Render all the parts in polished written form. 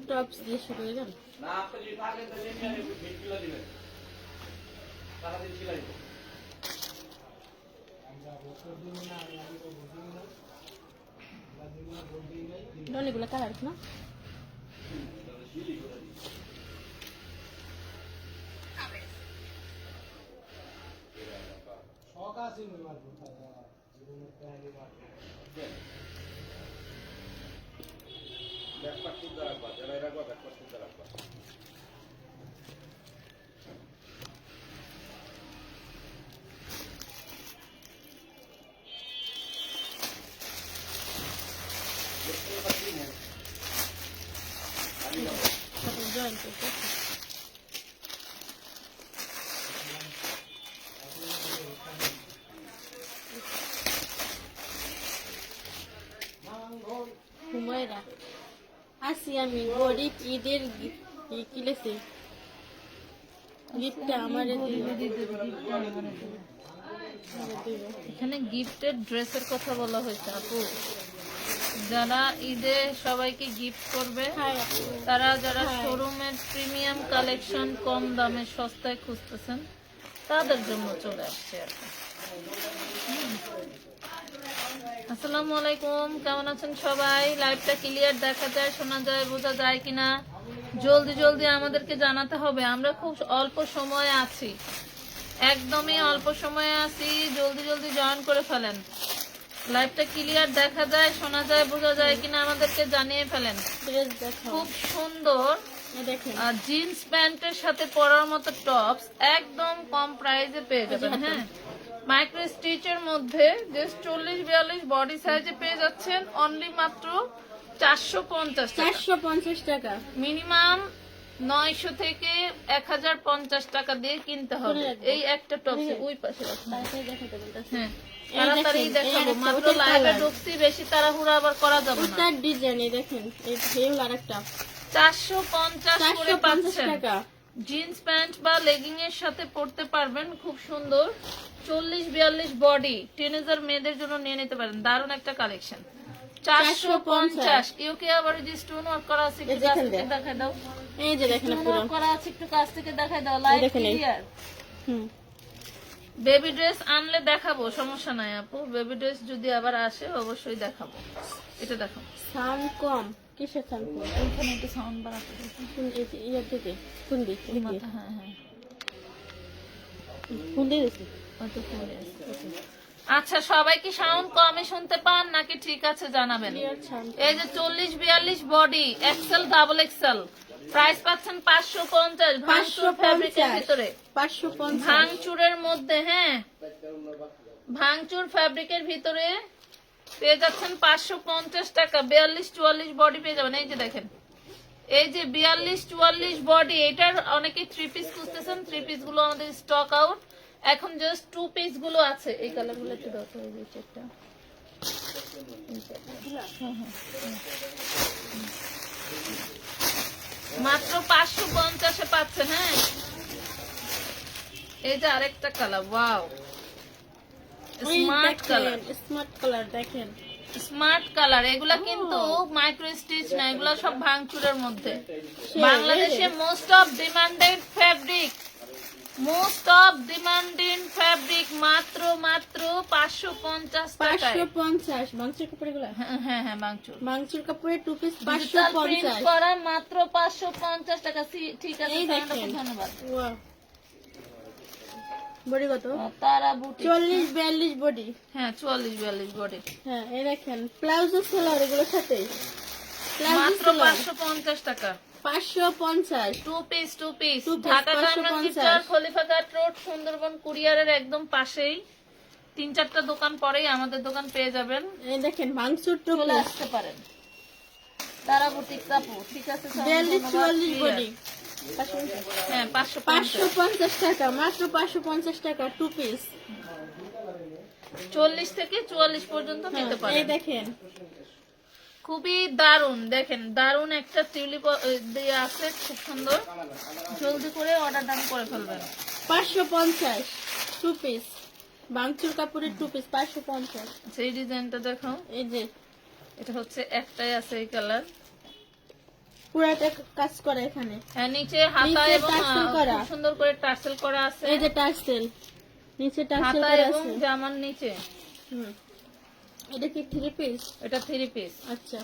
Tops দিয়ে শুরু হয়ে গেল না আপনি যদি থাকেন তাহলে আমি ভিডিও দিবেন সারাদিন ছিলাই অনেকগুলো কালার না জয়েন করতে হুমায়রা আসি আমি গরিব ঈদের কিনেছি গিফটটা আমার এখানে গিফটের ড্রেসের কথা বলা হয়েছে আপু, যারা ঈদে সবাইকে গিফট করবে তারা যারা শোরুমের প্রিমিয়াম কালেকশন কম দামে সস্তায় খুঁজতেছেন তাদের জন্য চলে আসছে আর কি। আসসালামু আলাইকুম, কেমন আছেন সবাই? লাইভটা ক্লিয়ার দেখা যায়, শোনা যায়, বোঝা যায় কিনা জলদি জলদি আমাদেরকে জানাতে হবে। আমরা খুব অল্প সময়ে আছি, একদমই অল্প সময়ে আছি, জলদি জলদি জয়েন করে ফেলেন। লাইভটা ক্লিয়ার দেখা যায়, শোনা যায়, বোঝা যায় কিনা আমাদেরকে জানিয়ে ফেলেন। খুব সুন্দর জিন্স প্যান্টের সাথে পরার মতো টপস একদম কম প্রাইসে পেয়ে যাবেন। হ্যাঁ, মাইক্রো স্টিচের মধ্যে জাস্ট 40-42 বডি সাইজে পেয়ে যাচ্ছেন অনলি মাত্র 450 টাকা। মিনিমাম 900 থেকে 1050 টাকা দিয়ে কিনতে হবে এই একটা টপস। ওই পাশে হ্যাঁ তাড়াতাড়ি দেখাবো, মাত্র লাইভে ঢুকছি, বেশি তাড়াহুড়া আবার করা যাবে না। ওটার ডিজাইন দেখেন, এই হেল আরেকটা 450 করে পাচ্ছেন। জিন্স প্যান্ট বা লেগিং এর সাথে পরতে পারবেন, খুব সুন্দর। 40-42 বডি টিনেজার মেয়েদের জন্য নিয়ে নিতে পারেন, দারুণ একটা কালেকশন। 450। কেউ কেউ আবার যে স্টোন ওয়ার্ক করা আছে একটু কাছ থেকে দেখাই দাও। এই যে দেখেন পুরো করা আছে, একটু কাছ থেকে দেখাই দাও। Live clear. বেবি ড্রেস আনলে দেখাবো, সমস্যা নাই আপু। বেবি ড্রেস যদি আবার আসে অবশ্যই দেখাবো। এটা দেখো, সাউন্ড কম। কিসের সাউন্ড কম? ওখানে একটু সাউন্ড বাড়াতে কোন ইয়ার দিকে? কোন দিক? হ্যাঁ হ্যাঁ, কোন দিকে দিছি? ওটা ফুলে আছে। আচ্ছা, সবাই কি সাউন্ড কমে শুনতে পান নাকি ঠিক আছে জানাবেন। এই যে 40-42 body XL double XL, price পাচ্ছেন 550। ভাঙচুর ফ্যাব্রিকের ভিতরে, 550 ভাঙচুরের মধ্যে। হ্যাঁ, ভাঙচুর ফ্যাব্রিকের ভিতরে পেয়ে যাচ্ছেন 550 টাকা। 42-44 বডি পেয়ে যাবেন। এই যে দেখেন, এই যে 42-44 বডি, এটার অনেকে 3 পিস খুঁজতেছেন, 3 পিস গুলো আমাদের স্টক আউট। এখন জাস্ট 2 পিস গুলো আছে। এই কালার গুলো একটু দরকার হয়ে গেছে একটা। মাত্র 550 এ পাচ্ছেন। হ্যাঁ, এই যে আরেকটা colour, wow, smart colour. Smart colour দেখেন, স্মার্ট কালার। এগুলা কিন্তু মাইক্রো স্টিচ না, এগুলা সব ভাঙচুরের মধ্যে। বাংলাদেশে মোস্ট অফ ডিমান্ডেড ফেব্রিক, মাত্র 550 টাকায়। 550 মাংসের কাপড় এগুলা। হ্যাঁ হ্যাঁ হ্যাঁ, মাংসের কাপড়ে 2 পিস ডিজিটাল প্রিন্ট 550 করা, মাত্র 550 টাকা। ঠিক আছে, ধন্যবাদ। বডি কত? তারা বুটি 40-42 বডি। হ্যাঁ, 44-42 বডি। হ্যাঁ, এই দেখেন প্লাজো সেলার, এগুলোর সাথে মাত্র 550 টাকা। 550 2 পিস ঢাকা কামরাঙ্গীরচর খলিফাঘাট রোড সুন্দরবন কুরিয়ারের একদম পাশেই। 3-4টা দোকান পরেই আমাদের দোকান পেয়ে যাবেন। এই দেখেন মাংসুর টুকু চলে আসতে পারেন। তারা বুটিক কাপড়। ঠিক আছে, 42-44 বডি। হ্যাঁ 550 550 টাকা, মাত্র 550 টাকা 2 পিস। 40 থেকে 44 পর্যন্ত নিতে এই পারেন। দেখেন খুবই দারুন, দেখেন দারুন একটা টিউলিপ দিয়ে আছে, খুব সুন্দর। জলদি করে অর্ডার ডান করে ফেলবেন। 550 2 পিস, ভাঙচুর কাপড়ের 2 পিস 550। সেই ডিজাইনটা দেখাও। এই যে এটা হচ্ছে একটাই আছে এই কালার। পুরাটা কাজ করা এখানে। হ্যাঁ, নিচে হাতা নিচে এবং টার্সেল করা। খুব সুন্দর করে টার্সেল করা আছে। এই যে টার্সেল, নিচে টার্সেল হাতা করা এবং আছে। জামার নিচে। হুম, এটা কি 3 পিস? এটা 3 পিস। আচ্ছা,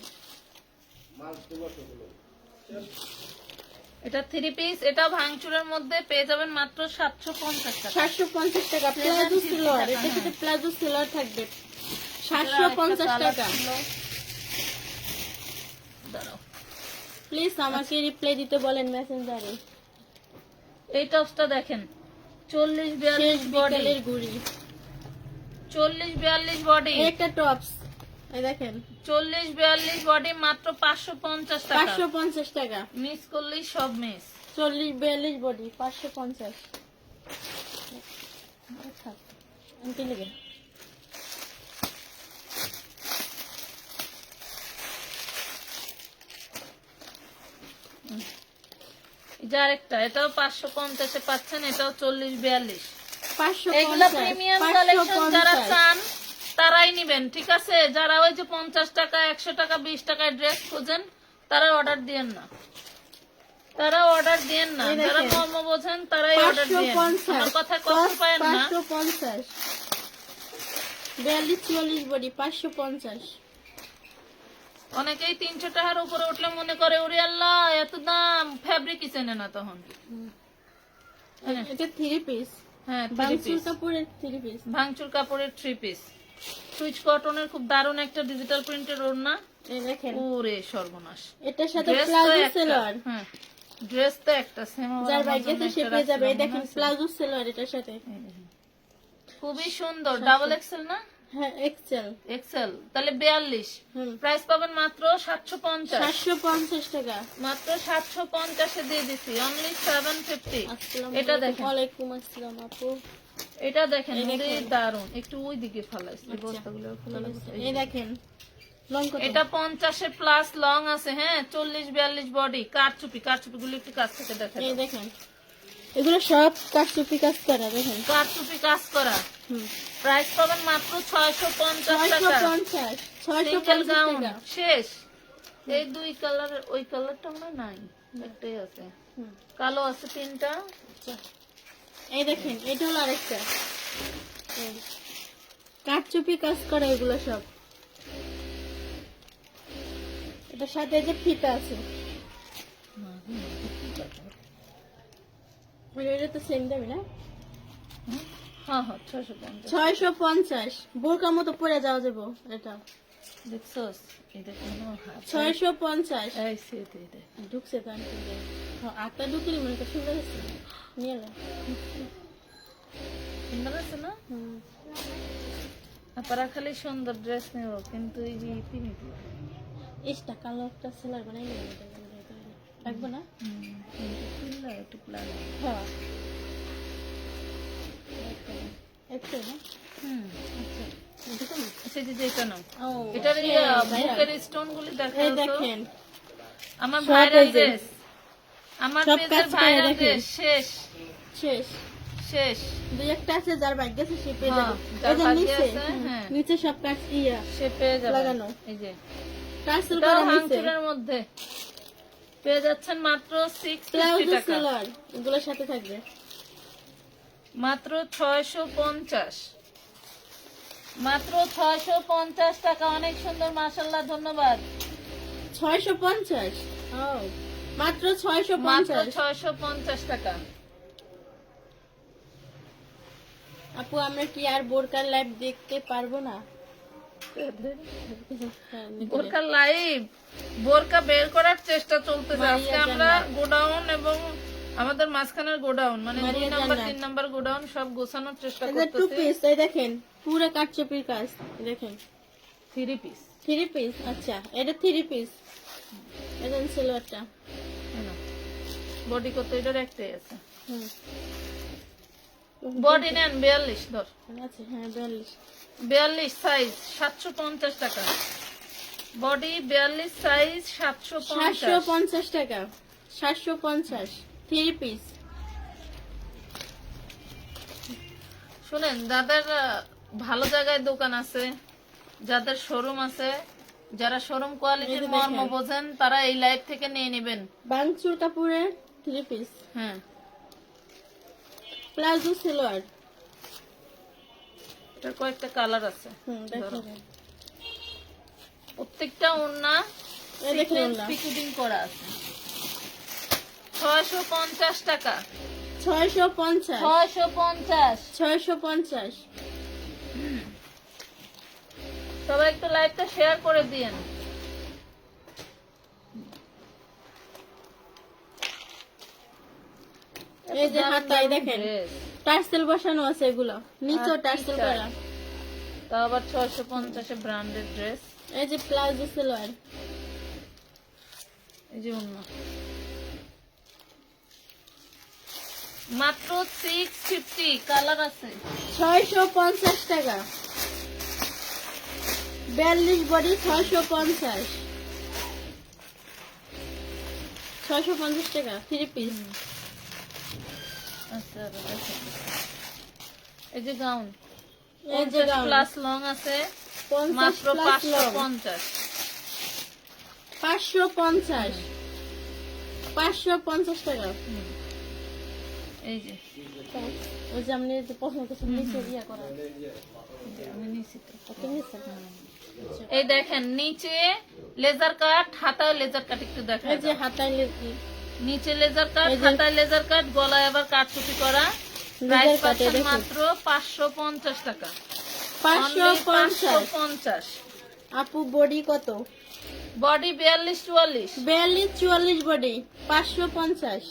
এটা 3 পিস। এটা ভাঙচুরের মধ্যে পেয়ে যাবেন মাত্র 750 টাকা। 750 টাকা প্লাজো সিলোয়ার। এটা কিন্তু প্লাজো সিলোয়ার থাকবে 750 টাকা। দাঁড়াও, প্লিজ আমাকে রিপ্লাই দিতে বলেন মেসেঞ্জারে। এই টপসটা দেখেন, 40-42 শেষ বডি, বিকেলের গুড়ি। 40-42 বডি, এই একটা টপস, এই দেখেন 40-42 বডি মাত্র 550 টাকা। 550 টাকা। মিস করলেই সব মিস। 40-42 বডি 550। থাক, আনতে লেগে যে আরেকটা, এটাও 550 এ পাচ্ছেন। এটাও 40-42। 550 এগুলা প্রিমিয়াম কালেকশন, যারা 550 চান তারাই নিবেন, ঠিক আছে? যারা ওই যে 50 টাকা 100 টাকা 20 টাকায় ড্রেস খোঁজেন তারা অর্ডার দিয়েন না, তারা অর্ডার দিয়েন না। এই দেখেন। যারা মর্ম বোঝেন তারাই অর্ডার দিয়েন। 550 আমার কথা কষ্ট পায়েন না। 550 42-44 বডি 550। অনেকেই 300 টাকার উপরে উঠলে মনে করে ওরে আল্লাহ এত দাম, ফ্যাব্রিকই চেনে না তখন। হ্যাঁ। এটা 3 পিস, হ্যাঁ, 3 বাংসুর পিস। কাপড়ের 3 পিস। ভাঙচুর কাপড়ের 3 পিস, সুইচ কটনের খুব দারুণ একটা ডিজিটাল প্রিন্টের ওড়না। এই দেখেন ওরে সর্বনাশ। এটার সাথে ড্রেস তো প্লাজো একটা, সেলোয়ার। হ্যাঁ ড্রেস তো একটা সেম। যার ভাগ্যে আছে সে পেয়ে যাবে। এই দেখেন প্লাজো সেলোয়ার এটার সাথে। খুবই সুন্দর। ডাবল এক্সেল না হ্যাঁ, এক্সেল। এক্সেল, তাহলে 42। হুম, প্রাইস পাবেন মাত্র 750। 750 টাকা। মাত্র 750 এ দিয়ে দিছি, অনলি 750। আসসালামু এটা আলাইকুম। দেখেন, ওয়ালাইকুম আসসালাম আপু। এটা দেখেন, এই দেখেন। ওদের দারুন। একটু ওই দিকে ফালাইছি আচ্ছা। বস্তাগুলো ফেলানো। এই দেখেন লং কত? এটা 50 প্লাস লং আছে। হ্যাঁ, 40-42 বডি। কারচুপি, কারচুপি গুলো একটু কাছ থেকে দেখেন। এই দেখেন এগুলো সব কাটচুপি কাজ করা। দেখেন কারচুপি কাজ করা। হুম, প্রাইস পাবেন মাত্র 650 টাকা। 650 সিঙ্গেল 650 গাউন টাকা। শেষ। এই দুই কালারের, ওই কালারটা মনে নাই, একটাই আছে। হুম, কালো আছে 3টা। আচ্ছা। এই দেখেন এটা হলো আরেকটা কাটচুপি কাজ করা, এগুলো সব। এটার সাথে যে ফিতা আছে, এটা তো সেম দামি না? হ্যাঁ হ্যাঁ, 650। 650 বোরকার মতো পরে যাওয়া যাবো এটা। দেখছস, এটা কোনো হাত 650 এই সেট এটা। ঢুকছে তো আনতে। হ্যাঁ, আটটা ঢুকলি মনে তো সুন্দর আছে। নিয়ে এলাম। সুন্দর আছে না? হুম, আপনারা খালি সুন্দর ড্রেস নেব, কিন্তু এই যে ইতি নিতে ইসটা কালো একটা সেলার বানাই নেব। রাখবো না? একটু প্লান। হ্যাঁ, একটু না? হুম, আচ্ছা, ঢুকো না? সেটা যেটা নাও। ও, এটার সেই ভাইরাল। বুকের স্টোন গুলি এই দেখাও তো। দেখেন আমার সব ভাইরাল এই যে। ড্রেস, আমার সব পেজের কাজ করে ভাইরাল দেখেন। ড্রেস শেষ শেষ। শেষ। দুই একটা আছে যার ভাগ্য আছে সে পেয়ে হ্যাঁ, যাবে। যার এই যে ভাগ্যে নিচে, আছে, হ্যাঁ। নিচে সব কাজ ইয়া সে পেয়ে যাবে। লাগানো। এই যে টার্সেল এটাও করা নিচে। ভাঙচুরের মধ্যে পেয়ে যাচ্ছেন মাত্র 650 প্লাজো টাকা। সেলার এগুলোর সাথে থাকবে। মাত্র 650, মাত্র 650 টাকা। অনেক সুন্দর, মাশাআল্লাহ, ধন্যবাদ। 650 ও মাত্র মাত্র 650। 650 টাকা। আপু আমরা কি আর বোরকার লাইভ দেখতে পারবো না? বোরকা লাইভ, বোরকা বের করার চেষ্টা চলতেছে। মারিয়া আজকে আমরা জান্নাত। গোডাউন এবং আমাদের মাঝখানের গোডাউন, মানে 2 মারিয়া নাম্বার জান্নাত। 3 নাম্বার গোডাউন সব গোছানোর চেষ্টা এটা 2 করতেছি। পিস। এই দেখেন পুরো কাটচুপির কাজ। দেখেন 3 পিস। 3 পিস। আচ্ছা, এটা 3 পিস। এটা সেলোয়ারটা বডি কত? এটার একটাই আছে। হুম বডি নেন 42 ধর, আছে, হ্যাঁ 42। 42 সাইজ 750 টাকা। Body 42 size 750। 750 টাকা, 750 থ্রি পিস। শুনেন, যাদের ভালো জায়গায় দোকান আছে, যাদের শোরুম আছে, যারা শোরুম কোয়ালিটির এই যে মর্ম দেখেন। বোঝেন, তারা এই লাইভ থেকে নিয়ে নেবেন। বাংচুর কাপড়ের থ্রি পিস, হ্যাঁ, প্লাজো সালোয়ার। এটার কয়েকটা কালার আছে। দেখো প্রত্যেকটা ওড়না এই দেখুন ওড়না। পিকুডিং করা আছে। 650 টাকা। 650, 650। 650। সবাই একটু লাইভটা শেয়ার করে দিয়েন। এই যে হাতায় দেখেন টার্সেল বসানো আছে, এগুলো নিচেও টার্সেল করা। তা আবার 650 ব্র্যান্ডেড ড্রেস। এই যে প্লাজো সালোয়ার, এই যে ওড়না মাত্র 650। কালার আছে। 650 টাকা। 42 বডি 650, 650 টাকা থ্রি পিস। আচ্ছা, দেখেন। এই যে গাউন, এই যে গাউন প্লাস লং আছে, 50 মাত্র প্লাস লং 550। 550, 550 টাকা। এই যে ওই যে আপনি যে পছন্দ করছেন নিচে ইয়া করা, আমি নিছি তো। আপনি নিচ্ছেন। এই দেখেন নিচে লেজার কাট, হাতায় লেজার কাট, একটু দেখেন। এই যে হাতায় লেগে নিচে লেজার কাট, এই যে- হাতায় লেজার কাট, গলায় আবার কাটকুটি করা। লেজার প্রাইস কাটে পাচ্ছেন দেখুন। মাত্র 550 টাকা। 550। 550। আপু বডি কত? বডি 42-44। 42-44 বডি 550।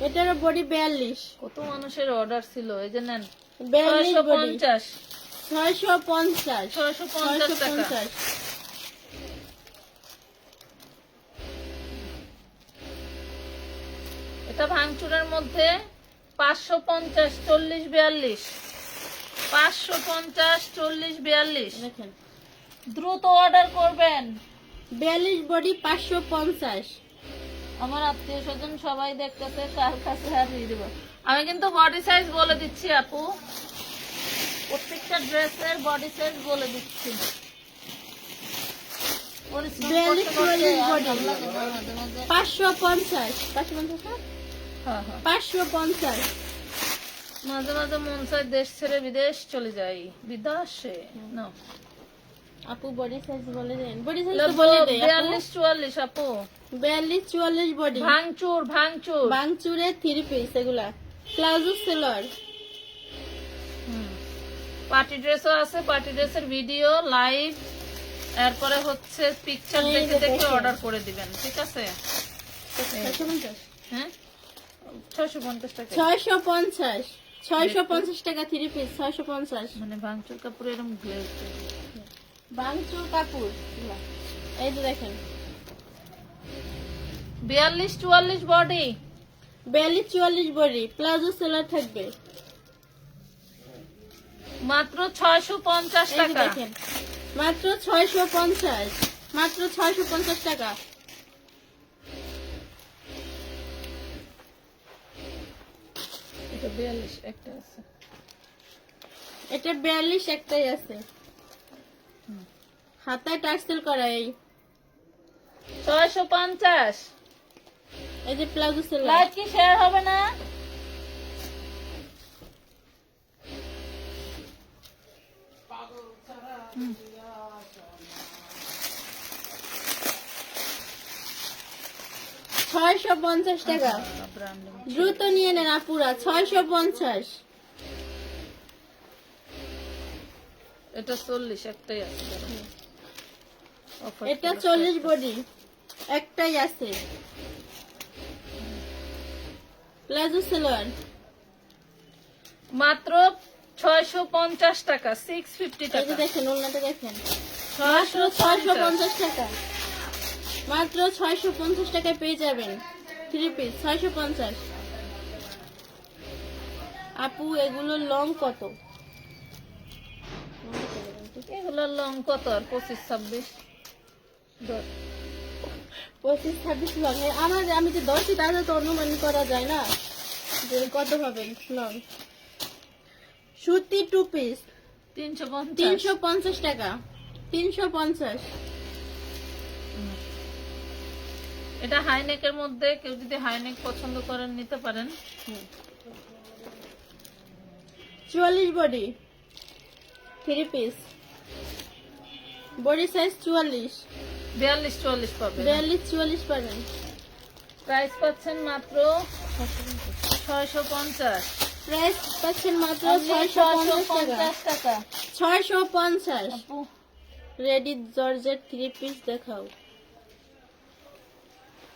এটার বডি 42। কত মানুষের অর্ডার ছিল, এই যে নেন। 42 বডি 650। 650, 650 টাকা। 650। এটা ভাঙচুরের মধ্যে 550, 40-42। 550, 40-42। দেখেন দ্রুত অর্ডার করবেন। 42 বডি 550। আমার আত্মীয় স্বজন সবাই দেখতেছে, কার কাছে আর দিয়ে দেবো। আমি কিন্তু বডি সাইজ বলে দিচ্ছি আপু, প্রত্যেকটা ড্রেসের বডি সাইজ বলে দিচ্ছি। পরিশ্রম 42 করতে করতে আর বডি ভালো লাগে না মাঝে মাঝে। 550, 550 না? হ্যাঁ, হ্যাঁ। 550। মাঝে মাঝে মন চায় দেশ ছেড়ে বিদেশ চলে যাই, বিদেশে না। আপু বডি সাইজ বলে দেন, বডি সাইজ তো বলে দেই আপু। 42-44 আপু। 42-44 বডি ভাঙচুর, ভাঙচুর। বাংচুরে থ্রি পিস, এগুলা প্লাজো সালোয়ার। পার্টি ড্রেসও আছে, পার্টি ড্রেসের ভিডিও লাইভ, এরপরে হচ্ছে পিকচার এই দেখে যে দেখে দেখেন। অর্ডার করে দিবেন, ঠিক আছে? 650, হ্যাঁ, 650 টাকা। 650, 650 টাকা থ্রি পিস 650। মানে ভাঙচুর কাপড় এরকম গ্লেজ। বাংচুর কাপড় এগুলা। এই যে দেখেন 42-44 বডি। 42-44 বডি প্লাজো সালোয়ার থাকবে। মাত্র 650 এই যে টাকা। দেখেন মাত্র 650, মাত্র 650 টাকা। এটা 42 একটা আছে। এটা 42 একটাই আছে, হাতায় টার্সেল করা। এই 650। এই যে প্লাজো সালোয়ার। লাইভ কি শেয়ার হবে না? ছয়শো 50 টাকা। দ্রুত নিয়ে নেন আপুরা, 650। এটা 40 একটাই আছে। Offer এটা ছিল 40 বডি একটাই আছে, প্লাজো সালোয়ার। মাত্র 650 টাকা, 650 এই যে টাকা। দেখেন ওড়নাটা দেখেন, মাত্র 650 টাকা, মাত্র 650 টাকায় পেয়ে যাবেন 3 পিস 650। আপু এগুলো লং কত? এগুলোর লং কত? আর 25-26 25-26 লং। আমি যে 10 তাহলে তো অনুমান করা যায় না যে কত হবে লং। সুতি 2 পিস 350। 350 টাকা, 350। এটা হাইনেকের মধ্যে, কেউ যদি হাইনেক পছন্দ করেন নিতে পারেন। 44 বডি 3 পিস, বডি সাইজ 44, 42-44 পাবে। 42-44 পাবেন। প্রাইস পাচ্ছেন মাত্র 650। প্রাইস পাচ্ছেন মাত্র আপনি 650 টাকা, 650। আপু রেডি জর্জেট 3 পিস দেখাও।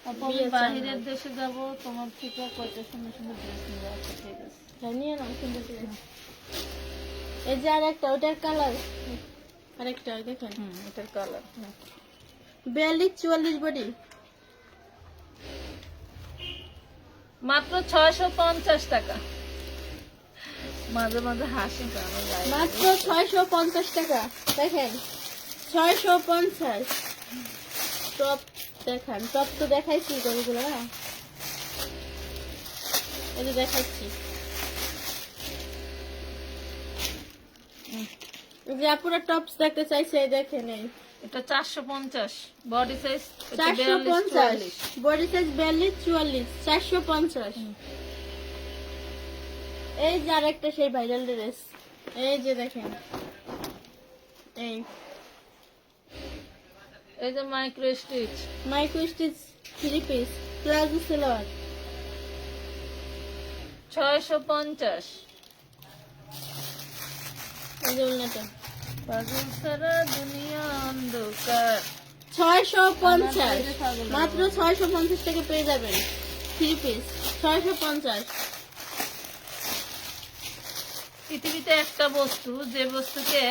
আপু আমি বাহিরের দেশে যাব, তোমার থেকে কয়টা সুন্দর সুন্দর ড্রেস নিয়ে আসো। ঠিক আছে, হ্যাঁ নিয়ে নাও সুন্দর করে। এই যে আরেকটা, ওটার কালার আরেকটা দেখেন, এটার কালার 42-44 বডি, মাত্র 650 টাকা। মাঝে মাঝে হাসি পায় আমার গায়ে। মাত্র 650 টাকা। দেখেন 650। টপ দেখান, টপ তো দেখাইছি গরুগুলো না, এই যে দেখাচ্ছি। এই যে আপুরা টপস দেখতে চাইছে, এই দেখেন এই এটা 450, বডি সাইজ 450, বডি সাইজ 42-44, 450। এই যে আরেকটা সেই ভাইরাল ড্রেস, এই যে দেখেন এই এই যে micro stitch, micro stitch 3 piece, palazzo salwar 650। এই যে উল্লাটা পাগল সারা দুনিয়া অন্ধকার। 650, মাত্র 650 টাকা পেয়ে যাবেন 3 পিস 650। পৃথিবীতে একটা বস্তু, যে বস্তুকে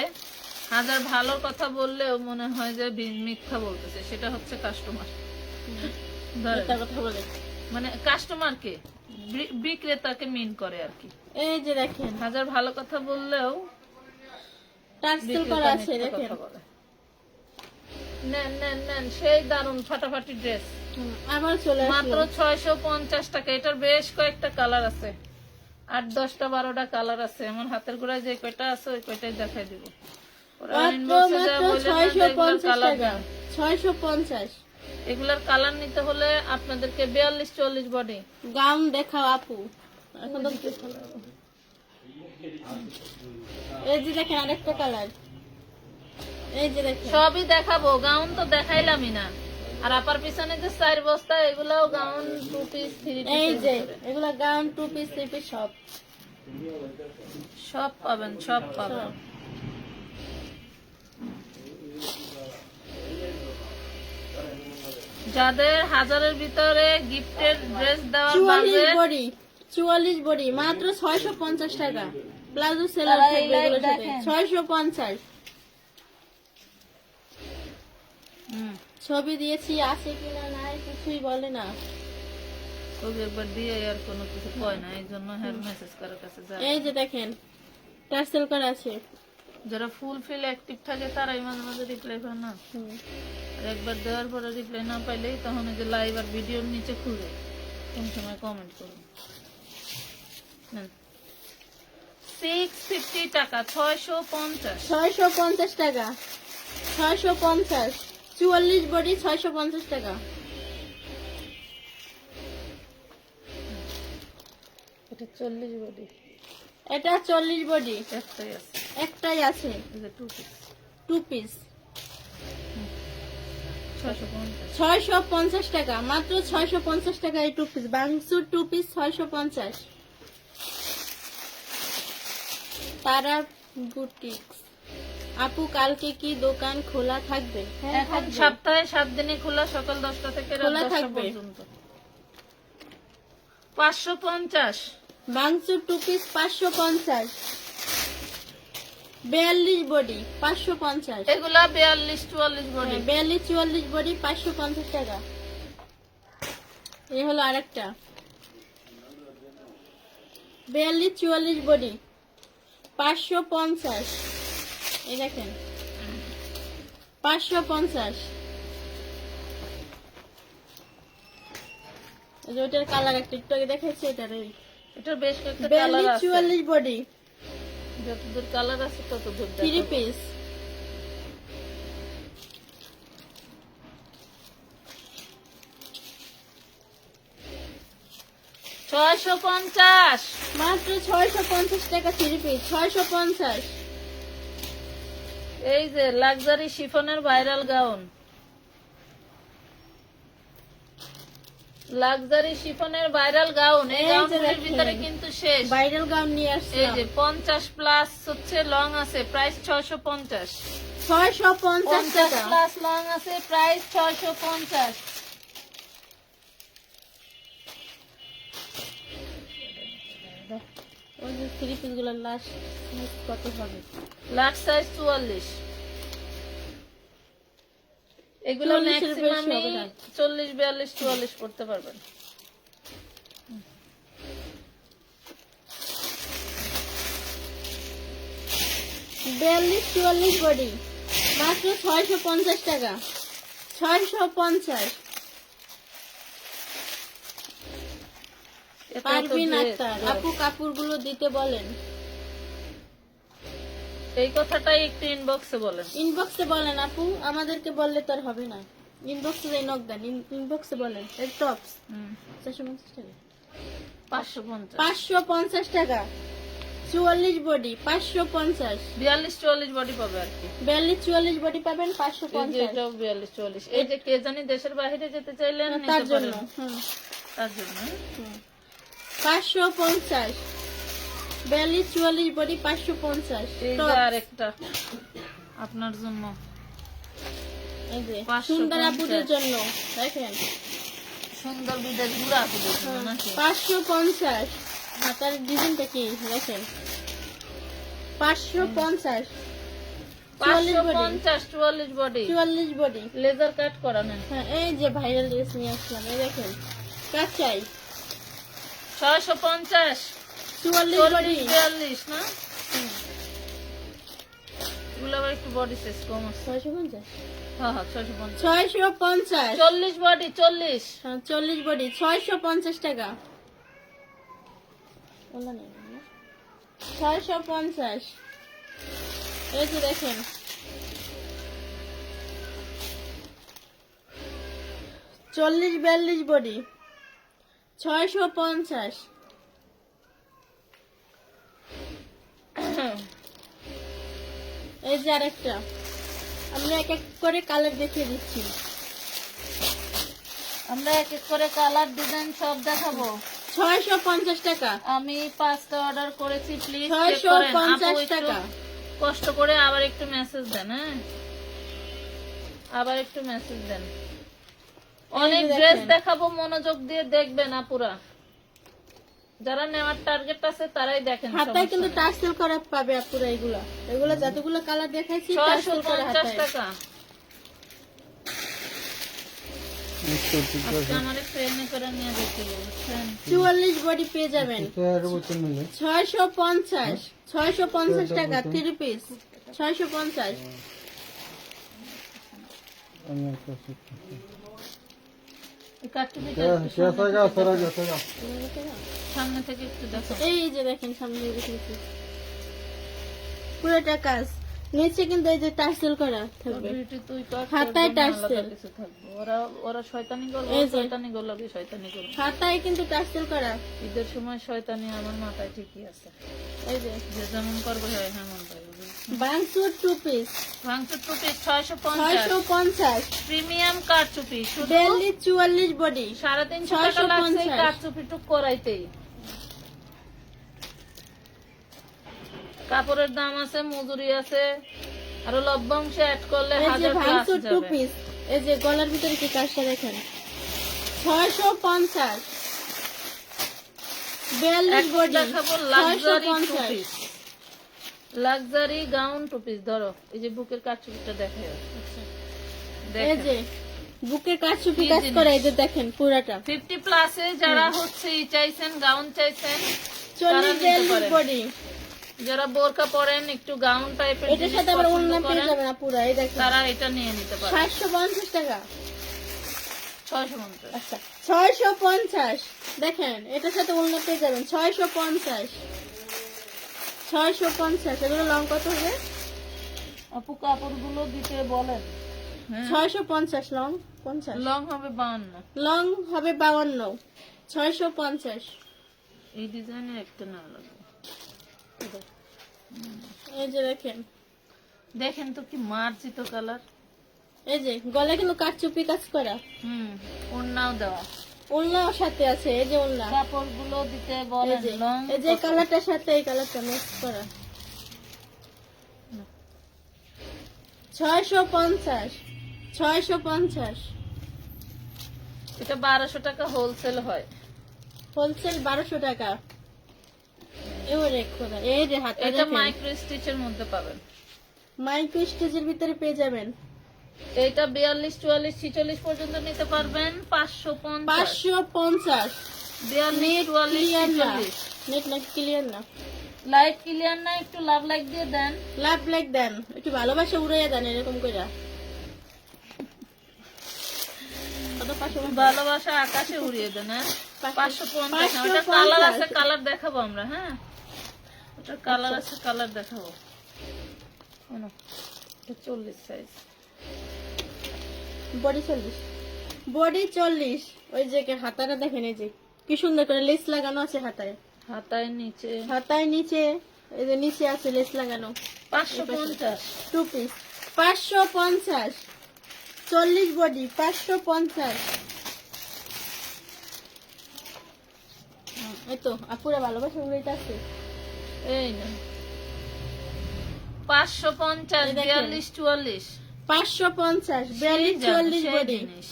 হাজার ভালো কথা বললেও মনে হয় যে মিথ্যা বলতেছে, সেটা হচ্ছে কাস্টমার। একটা কথা বলে, মানে কাস্টমারকে, বিক্রেতাকে মিন করে আর কি। এই যে দেখেন হাজার ভালো কথা বললেও টার্সেল করা বিক্রেতা আছে, মিথ্যা দেখেন কথা বলে। নেন নেন নেন, সেই দারুন ফাটাফাটি ড্রেস, আবার চলে মাত্র আসলো। 650 টাকা। এটার বেশ কয়েকটা কালার আছে, 8-10টা-12টা কালার আছে। আমার হাতের গোড়ায় যে কয়টা আছে ওই কয়টাই দেখাই দিব। মাত্র 650 টাকা, 650। এগুলার কালার নিতে হলে আপনাদেরকে 42-44 বডি। গাউন দেখাও আপু, এখন তো এই যে দেখেন আরেকটা কালার, এই যে দেখেন সবই দেখাবো, গাউন তো দেখাইলামই না। আর আপার পিছনে যে 4 বস্তা, এগুলাও গাউন 2 পিস 3 পিস, এই যে এগুলা গাউন 2 পিস 3 পিস সব সব পাবেন, সব পাবেন। যাদের হাজারের ভিতরে গিফটের ড্রেস দেওয়ার 44 বাজেট, বডি, 44 বডি, মাত্র 650 টাকা। প্লাজো সেলার তারা এই থাকবে লাইট এগুলোর সাথে, দেখেন। 650। ছবি দিয়েছি, আছে কিনা নাই কিছুই বলে না। ওকে একবার দিয়ে আর কোনো কিছু কয় না, এই জন্য হের মেসেজ করার কাছে যায়। এই যে দেখেন টার্সেল করা আছে। যারা ফুল ফিল অ্যাক্টিভ থাকে তারাই মাঝে মাঝে রিপ্লাই পায় না। আর একবার দেওয়ার পরে রিপ্লাই না পাইলেই তখন ওই যে লাইভ আর ভিডিওর নিচে খুঁজে কোন সময় কমেন্ট করুন। 650 টাকা, 650। 650 টাকা, 650। 44 বডি 650 টাকা। এটা 40 বডি, এটা 40 বডি, একটাই আছে, একটাই আছে, এই যে 2 পিস, 2 পিস 650। 650 টাকা, মাত্র 650 টাকা এই 2 পিস বাংসুর 2 পিস 650। তারা বুটিক্স আপু কালকে কি দোকান খোলা থাকবে? হ্যাঁ এখন থাকবে। সপ্তাহে 7 দিনে খোলা, সকাল 10টা থেকে রাত খোলা 10টা থাকবে। পর্যন্ত। 550, বাংসুর 2 পিস 550। 42 বডি 550। এগুলা 42-44 বডি। 42-44 বডি 550 টাকা। এই হলো আরেকটা 42-44 বডি 550। এই দেখেন 550। এই যে ওটার কালার একটা একটু আগে দেখাচ্ছি, এটার এই এটার বেশ কয়েকটা কালার আছে, 42-44 বডি যতদূর কালার আছে ততদূর 3 দেখাবো। পিস। $650 মাত্র 650 টাকা 3 পিস 650। এই যে লাক্সারি শিফনের ভাইরাল গাউন, লাক্সারি শিফনের ভাইরাল গাউন। এই এই যে গাউনগুলোর দেখেন। ভিতরে কিন্তু শেষ। ভাইরাল গাউন নিয়ে এই আসলাম যে 50 প্লাস হচ্ছে লং আছে, প্রাইস 650। 650 50 টাকা। প্লাস লং আছে, প্রাইস 650। ওই যে 3 পিস গুলো লাস্ট কত হবে? Large size 44। এগুলো 44 এর বেশি ম্যাক্সিমামই হবে না। 40, 42, 44 পড়তে পারবেন। বিয়াল্লিশ 44 বডি মাত্র 650 টাকা 650। এটা তো পারবিন dress, আক্তার dress। আপু কাপড়গুলো দিতে বলেন, এই কথাটাই একটু ইনবক্সে বলেন। ইনবক্সে বলেন আপু, আমাদেরকে বললে তো আর হবে না। ইনবক্সে যাই নক দেন, ইনবক্সে বলেন। এর টপস 450 টাকা 550। 550 টাকা 44 বডি 550। 42-44 বডি পাবে আর কি। 42-44 বডি পাবেন এই যে 550 এটাও 42-44। এই যে কে জানি দেশের বাইরে যেতে চাইলেন নিতে তার জন্য। পারেন। তার জন্য 550 42-44 বডি 550। এই যে টপ। আরেকটা আপনার জন্য এই যে 550 সুন্দর আপুদের জন্য দেখেন সুন্দর বিদেশ গুড়া আপুদের জন্য নাকি? 550। হাতার ডিজাইনটা কি দেখেন 550 550-44 বডি 44 বডি। লেজার কাট করা নেন। হ্যাঁ এই যে ভাইরাল ড্রেস নিয়ে আসলাম, এই দেখেন কাচাই 650 44 বডি 40-42 না? এগুলো আবার একটু বডি সাইজ কম আছে। 650 হ্যাঁ হ্যাঁ 650। 650 40 বডি 40। 40 বডি 650 টাকা। ওলা নেই না? 650। এই যে দেখেন 40-42 বডি 650। এই যে আরেকটা, আমরা এক এক করে কালার দেখিয়ে দিচ্ছি। আমরা এক এক করে কালার ডিজাইন সব দেখাবো। 650 টাকা আমি 5টা অর্ডার করেছি, প্লিজ 650 টাকা। কষ্ট করে আবার একটু মেসেজ দেন। হ্যাঁ আবার একটু মেসেজ দেন। অনেক দেখেন। ড্রেস দেখাবো, মনোযোগ দিয়ে দেখবেন আপুরা। যারা নেওয়ার টার্গেট আছে তারাই দেখেন। হাতায় কিন্তু টার্সেল করা পাবে আপুরা। এগুলা এগুলা যতগুলো কালার দেখাইছি টার্সেল করা 650 হাতায়। টাকা। আজকে আমার ট্রেনে করে নিয়ে যেতে বলছেন। 44 বডি পেয়ে যাবেন 650। 650 টাকা 3 পিস 650। এই কাটটুপিটা একটু সামনে থেকে একটু দেখো। এই যে দেখেন সামনে দেখেছি পুরোটা কাজ, নিচে কিন্তু এই যে টার্সেল করা থাকবে। বিউটি তুই কর, হাতায় তোর জন্য আলাদা টার্সেল। কিছু থাকবে। ওরা শয়তানি করবে, এই যে। শয়তানি করলে শয়তানি করবে। হাতায় কিন্তু টার্সেল করা। ঈদের সময় শয়তানি আমার মাথায় ঠিকই আছে। এই যে যে যেমন করবে হয় হেমন পাবে। বাংসুর 2 পিস ভাঙচুর টুপি 650। 650। প্রিমিয়াম কারচুপি শুধু 42-44 বডি 350 টাকা লাগছে 650 কারচুপি টুক করাইতেই। কাপড়ের দাম আছে, মজুরি আছে, আরো লভ্যাংশ অ্যাড করলে এই যে 1000 প্লাস ভাংসুর 2 যাবে। পিস। এই যে গলার ভিতরে কি কাজটা দেখেন 650। 42 এখন বডি দেখাবো luxury two 650। Piece. Luxury gown two piece ধরো, এই যে বুকের কাটছবিটা দেখে এই যে বুকের কারচুপি কাজ করে, এই যে দেখেন পুরাটা 50 প্লাসে যারা হচ্ছে ই চাইছেন, গাউন চাইছেন, 40-42 বডি। যারা বোরকা পরেন একটু গাউন টাইপের এটার সাথে আবার অন্য পেয়ে যাবে না পুরা, এই দেখেন তারা এটা নিয়ে নিতে পারে 750 টাকা। 650। আচ্ছা 650, দেখেন এটার সাথে অন্য পেয়ে যাবেন 650। এগুলো লং কত হবে? আপু কাপড়গুলো দিতে বলেন। 650 লং 50, লং হবে 52। লং হবে 52, 650। এই ডিজাইনের একটা না লাগবে। এই যে দেখেন, দেখেন তো কি মার্জিত কালার। এই যে গলা কিন্তু কারচুপি কাজ করা, ওড়নাও দেওয়া, ওড়নাও সাথে আছে, এই যে ওড়না, কাপড়গুলো দিতে এই বলেন যে লং। এই যে কালারটার সাথে এই কালারটা মিক্স করা। 650। এটা 1200 টাকা হোলসেল হয়। হোলসেল 1200 টাকা। এবারে খোদা, এই যে হাতে এটা দেখেন মাইক্রো স্টিচের মধ্যে পাবেন। মাইক্রো স্টেজের ভিতরে পেয়ে যাবেন। এটা 42, 44, 46 পর্যন্ত নিতে পারবেন 550। 550 42, 44, ক্লিয়ার না, 46। নেট না ক্লিয়ার না, লাইট ক্লিয়ার না, একটু লাভ লাইক দিয়ে দেন। লাভ লাইক দেন, একটু ভালোবাসা উড়াইয়া দেন এরকম কইরা। কত 550? ভালোবাসা আকাশে উড়িয়ে দেন। 550। ওটা কালার আছে, কালার দেখাবো আমরা। হ্যাঁ, ওটা কালার আছে, কালার দেখাবো। শোনো, এটা 40 সাইজ। Body 40, body 40। ওই যে হাতাটা দেখেন, এই যে কি সুন্দর করে লেস লাগানো আছে হাতায়, হাতায় নিচে হাতায় নিচে, এই যে নিচে আছে লেস লাগানো। 550। Two piece 550, 40 body 550। এই তো আপুরা ভালোবাসা উড়াইতে আছে। এই না 550, এই দেখেন। 42, 44। 550, 42, 44 সেই বডি জিনিস।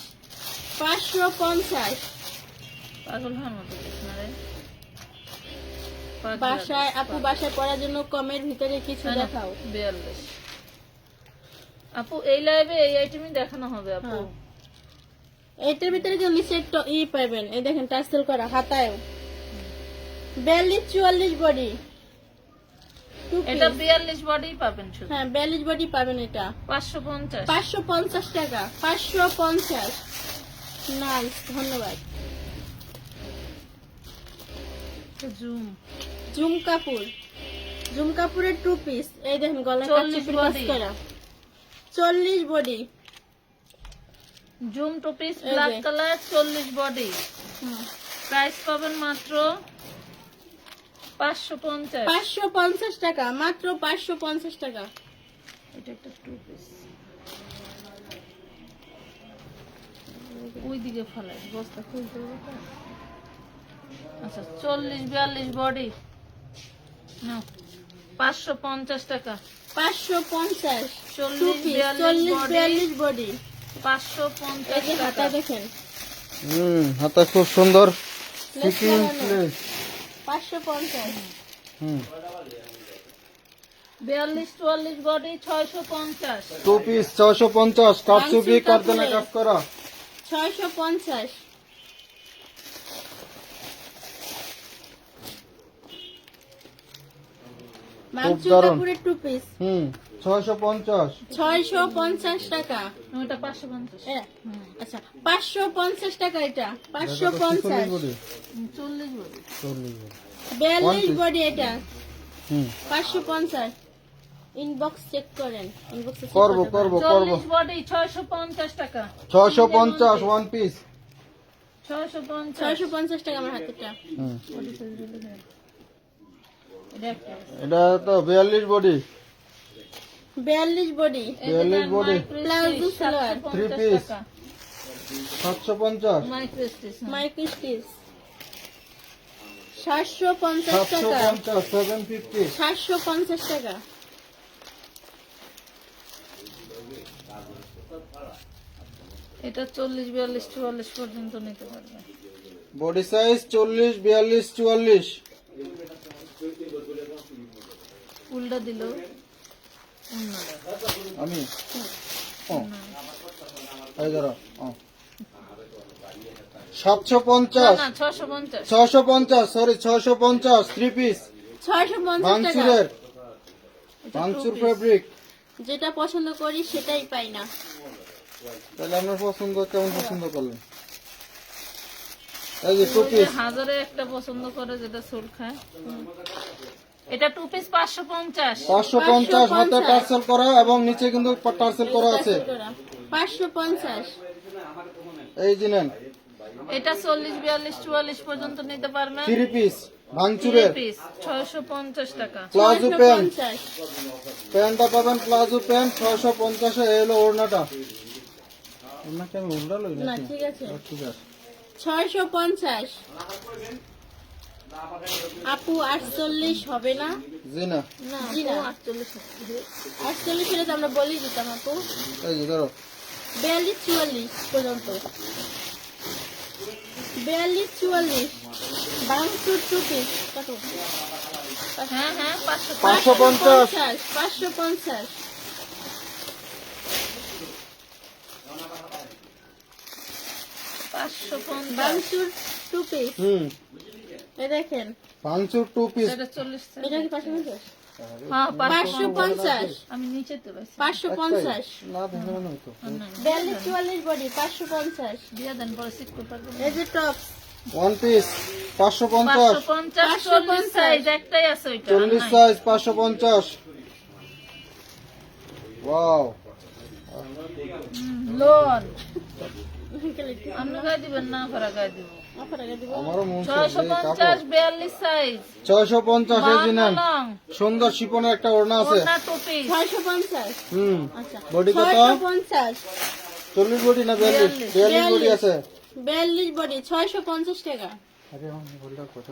550। পাগল হওয়ার মতো কিছু না রে। বাসায় আপু বাসায় পড়ার জন্য কমের ভিতরে কিছু দেখাও। 42। আপু এই লাইভে এই আইটেমই দেখানো হবে আপু। হ্যাঁ। এইটার ভিতরে যে নিচে একটু ই পাবেন, এই দেখেন টার্সেল করা হাতায়। 42, 44 বডি। এটা 42 বডি পাবেন শুধু। হ্যাঁ 42 বডি পাবেন এটা 550। 550 টাকা। 550। নাইস, ধন্যবাদ। জুম জুম কাপড়, জুম কাপড়ের টু পিস, এই দেখেন গলায় 40 কাচুপি কাজ body। করা 40 বডি। জুম টু পিস এই ব্ল্যাক যে। Colour 40 body. প্রাইস পাবেন মাত্র 550। 550 টাকা, মাত্র 550 টাকা। এটা একটা টু পিস। ওইদিকে ফেলাই বস্তা খুলতে হবে তো। আচ্ছা 40, 42 বডি নাও 550 টাকা। 550 40, টু পিস, 42 40, 42 বডি। 550 এই যে টাকা। হাতা দেখেন, হাতা খুব সুন্দর লেস ফিটিং লাগানো। প্লেস 550। 42, 44 বডি 650। টু পিস 650 কাটচুপি কাটদানা কাজ করা 650। মাংস দারুণ। কাপড়ের টু পিস 650 650 টাকা। ওটা 550। আচ্ছা 550 টাকা এটা 550। 40 বডি 40 বডি 40 বডি 42 বডি এটা হুম 550। ইনবক্স চেক করেন, ইনবক্সে করব করব করব 40 বডি 650 টাকা। 650 ওয়ান পিস 650। 650 টাকা আমার হাতেটা। এটা একটা। এটা তো 42 বডি 42 বডি। এই যে 42 বডি প্লাজো সালোয়ার। 3 750 পিস টাকা। 750 মাইক্রো স্টিচ। মাইক্রো স্টিচ 750 টাকা। 750 750 750 টাকা। এটা 40, 42, 44 পর্যন্ত নিতে পারবে। বডি সাইজ 40 42 44 ফুল ফুলটা দিল আমি ও এই ধরো ও 750 না 650 650 সরি 650 3 পিস 650 টাকা ভাঙচুরের ভাঙচুর ফেব্রিক। যেটা পছন্দ করি সেটাই পাই না। তাহলে আপনার পছন্দ কেমন পছন্দ করলেন? এই যে 2 পিস হাজারে একটা পছন্দ করে যেটা সুর খায়। এটা 2 পিস 550 550 হাতে টার্সেল করা এবং নিচে কিন্তু টার্সেল করা আছে। 550 এই যে নেন এটা 40 42 44 পর্যন্ত নিতে পারবেন। 3 পিস ভাঙচুরের 3 পিস 650 টাকা। প্লাজো প্যান্ট 650 প্যান্টটা পাবেন প্লাজো প্যান্ট 650 এ এলো ওড়নাটা। ওড়নাকে আমি উল্টা লই না নাকি? ঠিক আছে ঠিক আছে 650 আপু 48 হবে না? জি না না জি না 48 হলে তো আমরা বলেই দিতাম আপু। এই যে ধরো 42 44 পর্যন্ত 42 44 ভাঙচুর 2 পিস কত? হ্যাঁ হ্যাঁ 550 550 550 550 ভাঙচুর 2 পিস এই দেখেন ভাঙচুর 2 পিস এটা 40 এটা কি 550? হ্যাঁ 550 আমি নিচে তো পাইছি 550 না দেখে মনে হতো 42 44 বডি 550 দিয়া দেন পরে সিক করতে পারবো। এই যে টপ 1 পিস 550 550 40 সাইজ একটাই আছে ওইটা 40 সাইজ 550 ওয়াও লোন আপনি গায়ে দিবেন না ফরা গায়ে দিব। আমারও মন চাইছে এই কাপড় 650 42 সাইজ 650 এই যে নেন লং সুন্দর শিপনের একটা ওড়না আছে। ওনা 2 পিস 650 আচ্ছা বডি কত 650 40 বডি না 42 42 বডি আছে। 42 বডি 650 টাকা আরে আমার বডিটা কত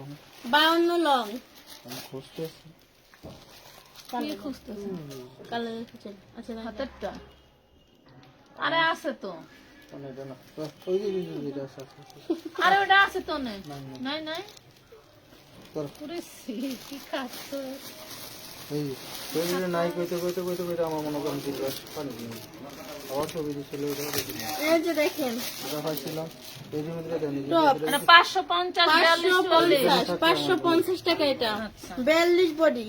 52 লং আমি খুঁজতেছি কি খুঁজতেছেন কালার খুঁজেন আচ্ছা না হাতেরটা আরে আছে তো মানে এটা না ওই যে যেটা আছে আরে ওটা আছে তো নে নাই নাই তোর পুরো কি কাটছো এই তোর যে নাই কইতে আমার মনে করেন জিজ্ঞাসা পানি আবার ছবি দিছিল ওটা দেখিনি এই যে দেখেন এটা পাইছিলাম এই যে মধ্যে জানি টপ এটা 550 42 550 টাকা এটা 42 বডি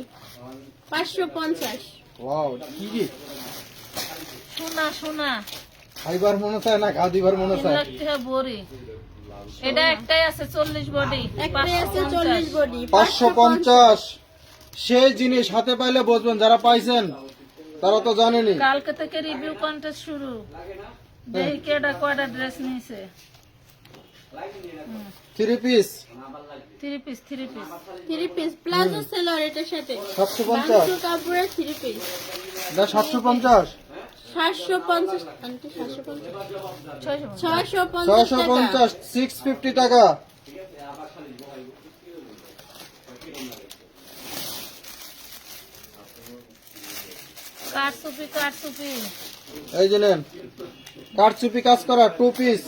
550 ওয়াও কি কি সোনা সোনা খাইবার মনে চায় না গা দিবার মনে 3 চায়। লাখ টাকা বড়ি এটা একটাই আছে 40 বডি একটাই আছে 40 বডি 550 সেই জিনিস হাতে পাইলে বুঝবেন, যারা পাইছেন তারা তো জানেনই। কালকে থেকে রিভিউ কন্টেস্ট শুরু দেখি কেডা কয়টা ড্রেস নিয়েছে 3 piece 3 piece 3 piece palazzo Sailor এটার সাথে 750 বাংসু কাপড়ের 3 পিস না 750 750 আন্টি 750 650 650 650 টাকা। কারচুপি এই যে নেন কারচুপি কাজ করা 2 পিস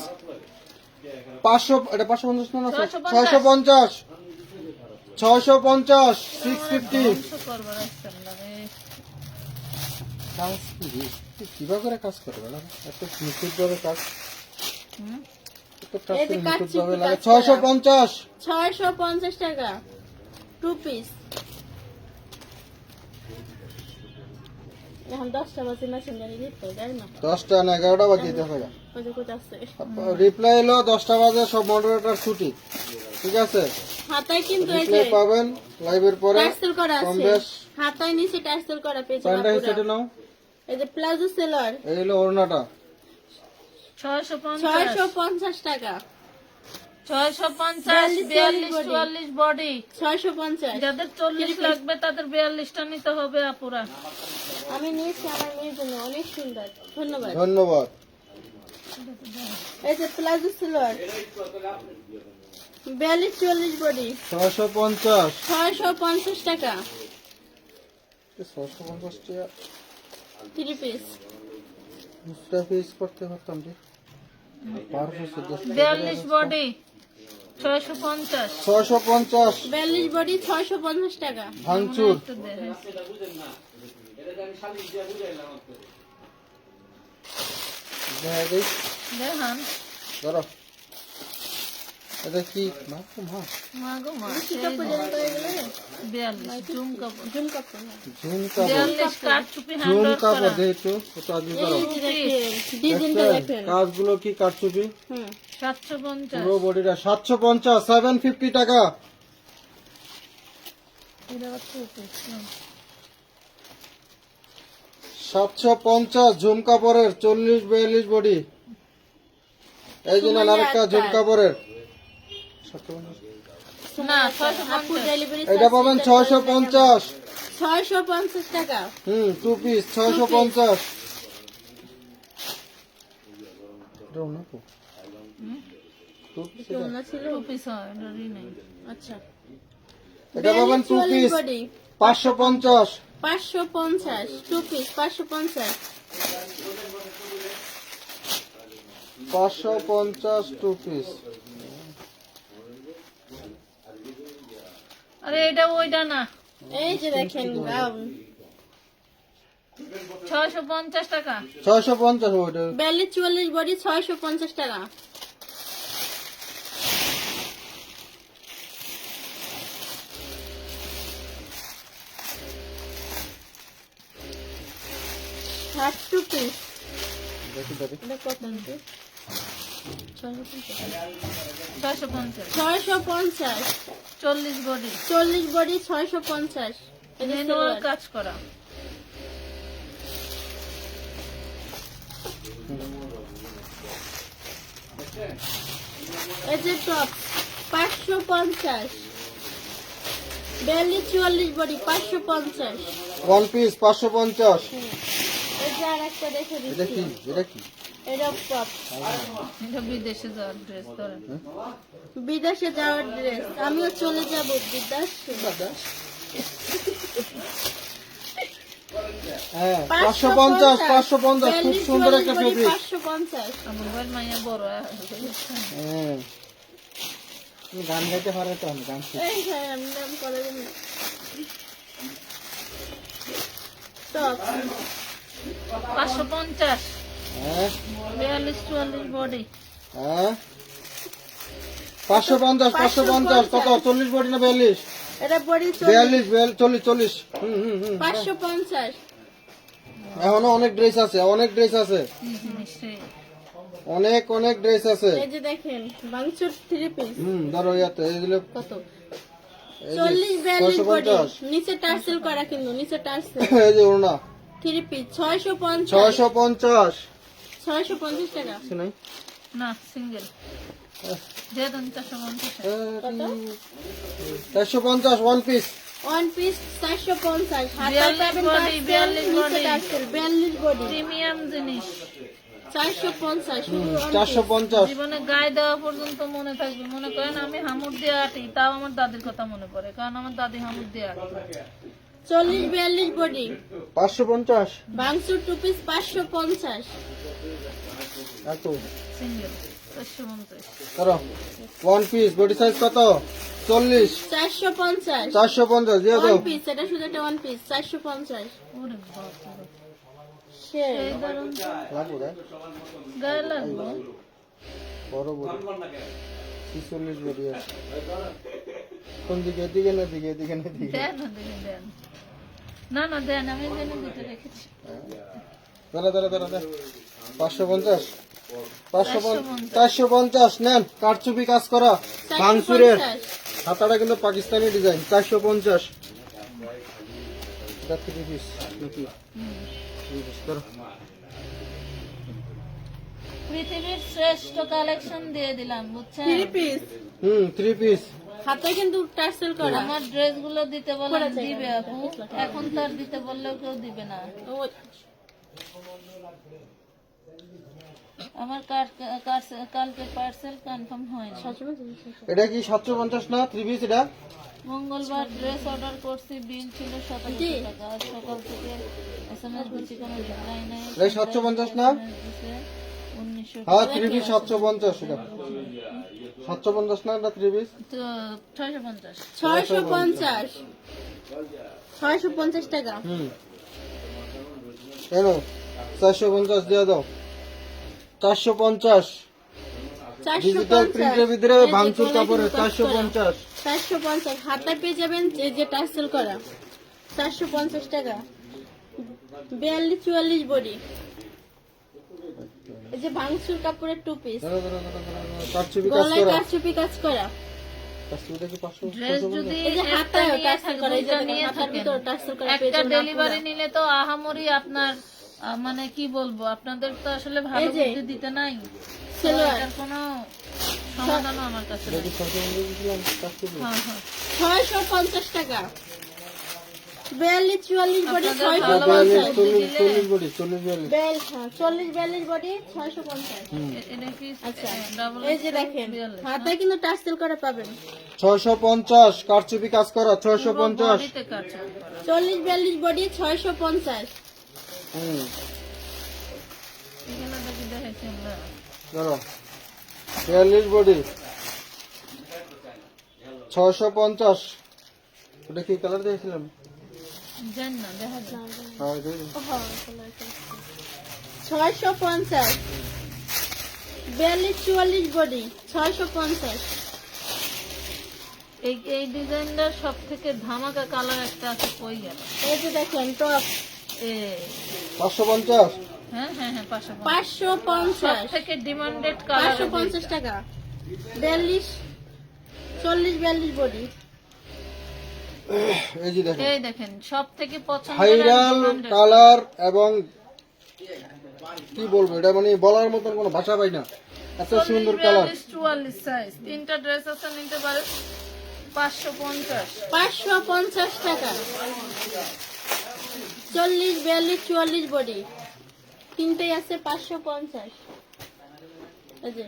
500 এটা 550 না 650 650 650 করবো রাখছেন লাগে কাজ কিভাবে করে কাজ করে দাদা এত নিখুঁত ভাবে কাজ হুম? এত কাজ এই যে নিখুঁত কারচুপি ভাবে লাগে। কাজ করা। 650 650 টাকা 2 পিস এখন 10টা বাজে মেসেঞ্জারে লিখতে দেয় না 10টা না 11টা বাজে দেখা যায়। ওই যে কোথায় আছে রিপ্লাই এলো 10টা বাজে, সব মডারেটর ছুটি, ঠিক আছে। হাতায় কিন্তু এই যে রিপ্লাই পাবেন লাইভের পরে। টার্সেল করা কম আছে বেশ হাতায় নিচে টার্সেল করা পেয়েছে প্যান্টটা হিসেবে নাও। এই যে প্লাজো সেলর এই হলো ওড়নাটা 650 টাকা 650 42 44 বডি 650 যাদের 40 লাগবে তাদের 42টা নিতে হবে আপুরা। আমি নিয়েছি আমার মেয়ের জন্য, অনেক সুন্দর, ধন্যবাদ। ধন্যবাদ। এই যে প্লাজো সেলর 42 44 বডি 650 650 টাকা 650 টাকা 3 পিস দুটা পিস করতে পারতাম রে। 1210 42 বডি 650 650 42 বডি 650 টাকা। ভাঙচুর। একটু দে, হ্যাঁ। সেটা বুঝেন না এটা আমি শালি দিয়ে বুঝাইলাম আপনাকে দেখা দেই, দেখান। ধরো এটা কি মা মা গো মা, কি কাপড় জানি তো এগুলো? 42 জুম কাপড়, জুম কাপড় না। ঝুম কাপড়, 42 কারচুপি হ্যান্ড ঝুম ওয়ার্ক কাপড় করা। দে একটু একটু আজকে করো। এই যে দেখেন, ডিজাইনটা দেখেন। কাজগুলো কি কারচুপি, 750 পুরো বডিটা 750 750 টাকা। এটা আবার টু পিস। 750 ঝুম কাপড়ের 40 42 বডি। এই যে না আরেকটা ঝুম কাপড়ের 750 না আপু 650 ডেলিভারি এটা পাবেন 650। 650 টাকা। Two piece 650। এটা না তো টু পিস কেউ না ছিল? টু পিস হয়, এটারই নেই। আচ্ছা। এটা পাবেন two 42 piece body 550। 550 two piece 550। 550 two piece. আরে এটা ওইটা না, এই যে দেখেন গাউন 650 টাকা। 650 ওইটা 42 44 বডি 650 টাকা। Half two piece. দেখি দেখি এটা কত আছে? 650 650 650 40 বডি 40 বডি 650। এটা ম্যানুয়াল silver। কাজ করা। এই যে টপ 550 42 44 বডি 550। One piece 550। এই যে আরেকটা দেখে এটা কি দিচ্ছি, এটা কি এটা টপ এটা বিদেশে যাওয়ার ড্রেস ধরে। বিদেশে যাওয়ার ড্রেস। আমিও চলে যাব বিদেশে। হ্যাঁ 550 550 খুব সুন্দর একটা ফেব্রিক। 550। আমার মোবাইল মাইয়া বড় হ্যাঁ তুমি গান গাইতে পারো তো, আমি গান শিখি। এই হ্যাঁ আমি নাম করে দিন। টপ 550 হ্যাঁ 42 44 বডি হ্যাঁ 550 550 কত 40 বডি না 42? এটা বডি 42 40 40। হুম 550। এখনো অনেক ড্রেস আছে, অনেক ড্রেস আছে, নিশ্চয়ই। অনেক অনেক ড্রেস আছে। এই যে দেখেন বাংচুর 3 পিস ধরো ইয়াতে এগুলো কত? এই যে 40 42 বডি 650। নিচে টার্সেল করা, কিন্তু নিচে টার্সেল। এই যে ওড়না 3 পিস 650 650। 650 টাকা। কিছু নাই না সিঙ্গেল দিয়ে দেন 450 450 ওয়ান পিস। One piece 450। হাতে 42 পাবেন বডি, টার্সেল, 42 নিচে বডি। টার্সেল 42 বডি প্রিমিয়াম জিনিস 450 শুধু one piece। 450। জীবনে গায়ে দেওয়া পর্যন্ত মনে থাকবে। মনে করেন আমি হামুর দিয়ে আটি, তাও আমার দাদির কথা মনে পড়ে, কারণ আমার দাদি হামুর দিয়ে আটি। 40 42 বডি 550 বাংসুর 2 পিস 550। এত সিঙ্গেল 450 ধরো ওয়ান পিস বডি সাইজ কত 40 450 450 দিয়ে দাও। ওয়ান পিস, এটা শুধু একটা ওয়ান পিস 450। ওরে বাপ রে। সে এই ধরুন তো, লাগবো গায়ে গায়ে লাগবে। বড় বডি 46 বডি আছে। কোন দিকে এদিকে না দিকে এদিকে না দিকে? দেন না দেখে দেন। না না দেন, আমি জেনে দিতে রেখেছি। দাঁড়া দাঁড়া দাঁড়া দাঁড়া 550 450 নেন। কারচুপি কাজ করা ভাঙচুরের 450। হাতাটা কিন্তু পাকিস্তানি ডিজাইন 450। এটা 3 পিস নাকি 3 পিস ধরো। পৃথিবীর শ্রেষ্ঠ কালেকশন দিয়ে দিলাম, বুঝছেন? 3 পিস 3 পিস। হাতে কিন্তু টার্সেল করা। আমার ড্রেস গুলো দিতে বললে করা যায় দিবে না। আপু, এখন তার দিতে বললেও কেউ দিবে না। ও- আমার কালকে পার্সেল কনফার্ম হয়নি। এটা কি 750 না 3 পিস? এটা মঙ্গলবার ড্রেস অর্ডার করছি, বিল ছিল 1700 টাকা। আজ সকাল থেকে এসএমএস দিচ্ছি, কোনো রিপ্লাই নাই। এই 750 না? 1900 হ্যাঁ 3 পিস 750 এটা 750 না এটা 3 পিস? তো 650 650 650 টাকা। কেন 450 দিয়ে দাও। 450 ডিজিটাল প্রিন্টের ভিতরে ভাঙচুর কাপড়ে 450। 450 হাতায় পেয়ে যাবেন এই যে টার্সেল করা 450 টাকা। 42-44 বডি, এই যে ভাঙচুর কাপড়ের 2 পিস, কারচুপি কাজ গলায় করা। কারচুপি কাজ করা। কারচুপি দেখি 500। ড্রেস যদি এই যে একটা হাতায় নিয়ে টার্সেল থাকেন, করা, এই যে দুইটা দেখেন নিয়ে হাতার থাকেন, ভিতর টার্সেল করা পেয়ে একটা যাবেন ডেলিভারি আপুরা। নিলে তো আহামরি আপনার মানে কি বলবো, আপনাদের তো আসলে ভালো এই যে বুদ্ধি দিতে নাই। সেলোয়ার এটার কোনো সমাধানও আমার কাছে নেই। দেখি 650 দিলাম কারচুপি। হ্যাঁ হ্যাঁ 650 টাকা। 42-44 বডি আপনাদের 650। 40 বডি 40 42। 40-42 বডি 650। এটা কি আচ্ছা ডাবল এই যে দেখেন হাতায় কিন্তু টার্সেল করে পাবেন। 650 কারচুপি কাজ করা 650। বডিতে কাটছে 40-42 বডি 650। এখানে তো কি দেখাইছি আমরা। ধরো 42 বডি 650। ওটা কি কালার দিয়েছিলাম? জান না দেখা যায়। হ্যাঁ দেখি। 650। 42-44 বডি 650। এই ডিজাইনটার সব থেকে ধামাকা কালার একটা আছে, কই গেল? এই যে দেখেন টপ এ 550। হ্যাঁ হ্যাঁ হ্যাঁ 550 সব 550। থেকে ডিমান্ডেড কালার 550 টাকা। 40-42 বডি। এই যে দেখেন এই দেখেন সব থেকে পছন্দের ভাইরাল কালার এবং কি বলবো এটা মানে বলার মতন কোনো ভাষা পাই না, এত সুন্দর কালার। 44 সাইজ তিনটা ড্রেস আছে, নিতে পারে 550 550 টাকা। 40-42-44 বডি তিনটেই আছে 550। এই যে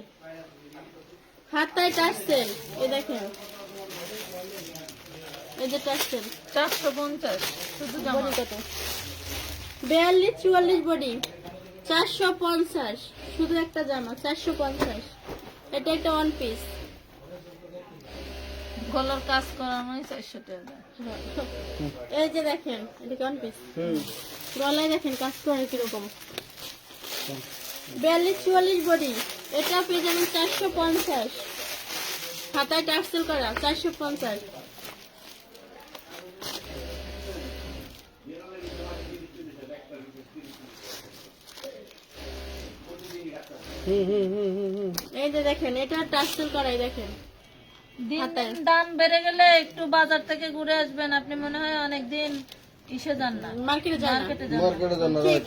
হাতায় টার্সেল, এই দেখেন এই যে টার্সেল 450 শুধু জামা। বডি কত? 42-44 বডি 450 শুধু একটা জামা 450। এটা একটা ওয়ান পিস। গলার কাজ করানোই 400 টাকা। এই যে দেখেন এটা ওয়ান পিস, গলায় দেখেন কাজ করে কিরকম। 42-44 বডি এটা পেয়ে যাবেন 450। হাতায় টার্সেল করা 450। এই যে দেখেন এটা টার্সেল করাই দেখেন। দিন হাতায়। দিন দাম বেড়ে গেলে একটু বাজার থেকে ঘুরে আসবেন, আপনি মনে হয় অনেকদিন ইসে যান না, মার্কেটে যান না। মার্কেটে যান না। মার্কেটে জানা রাইট।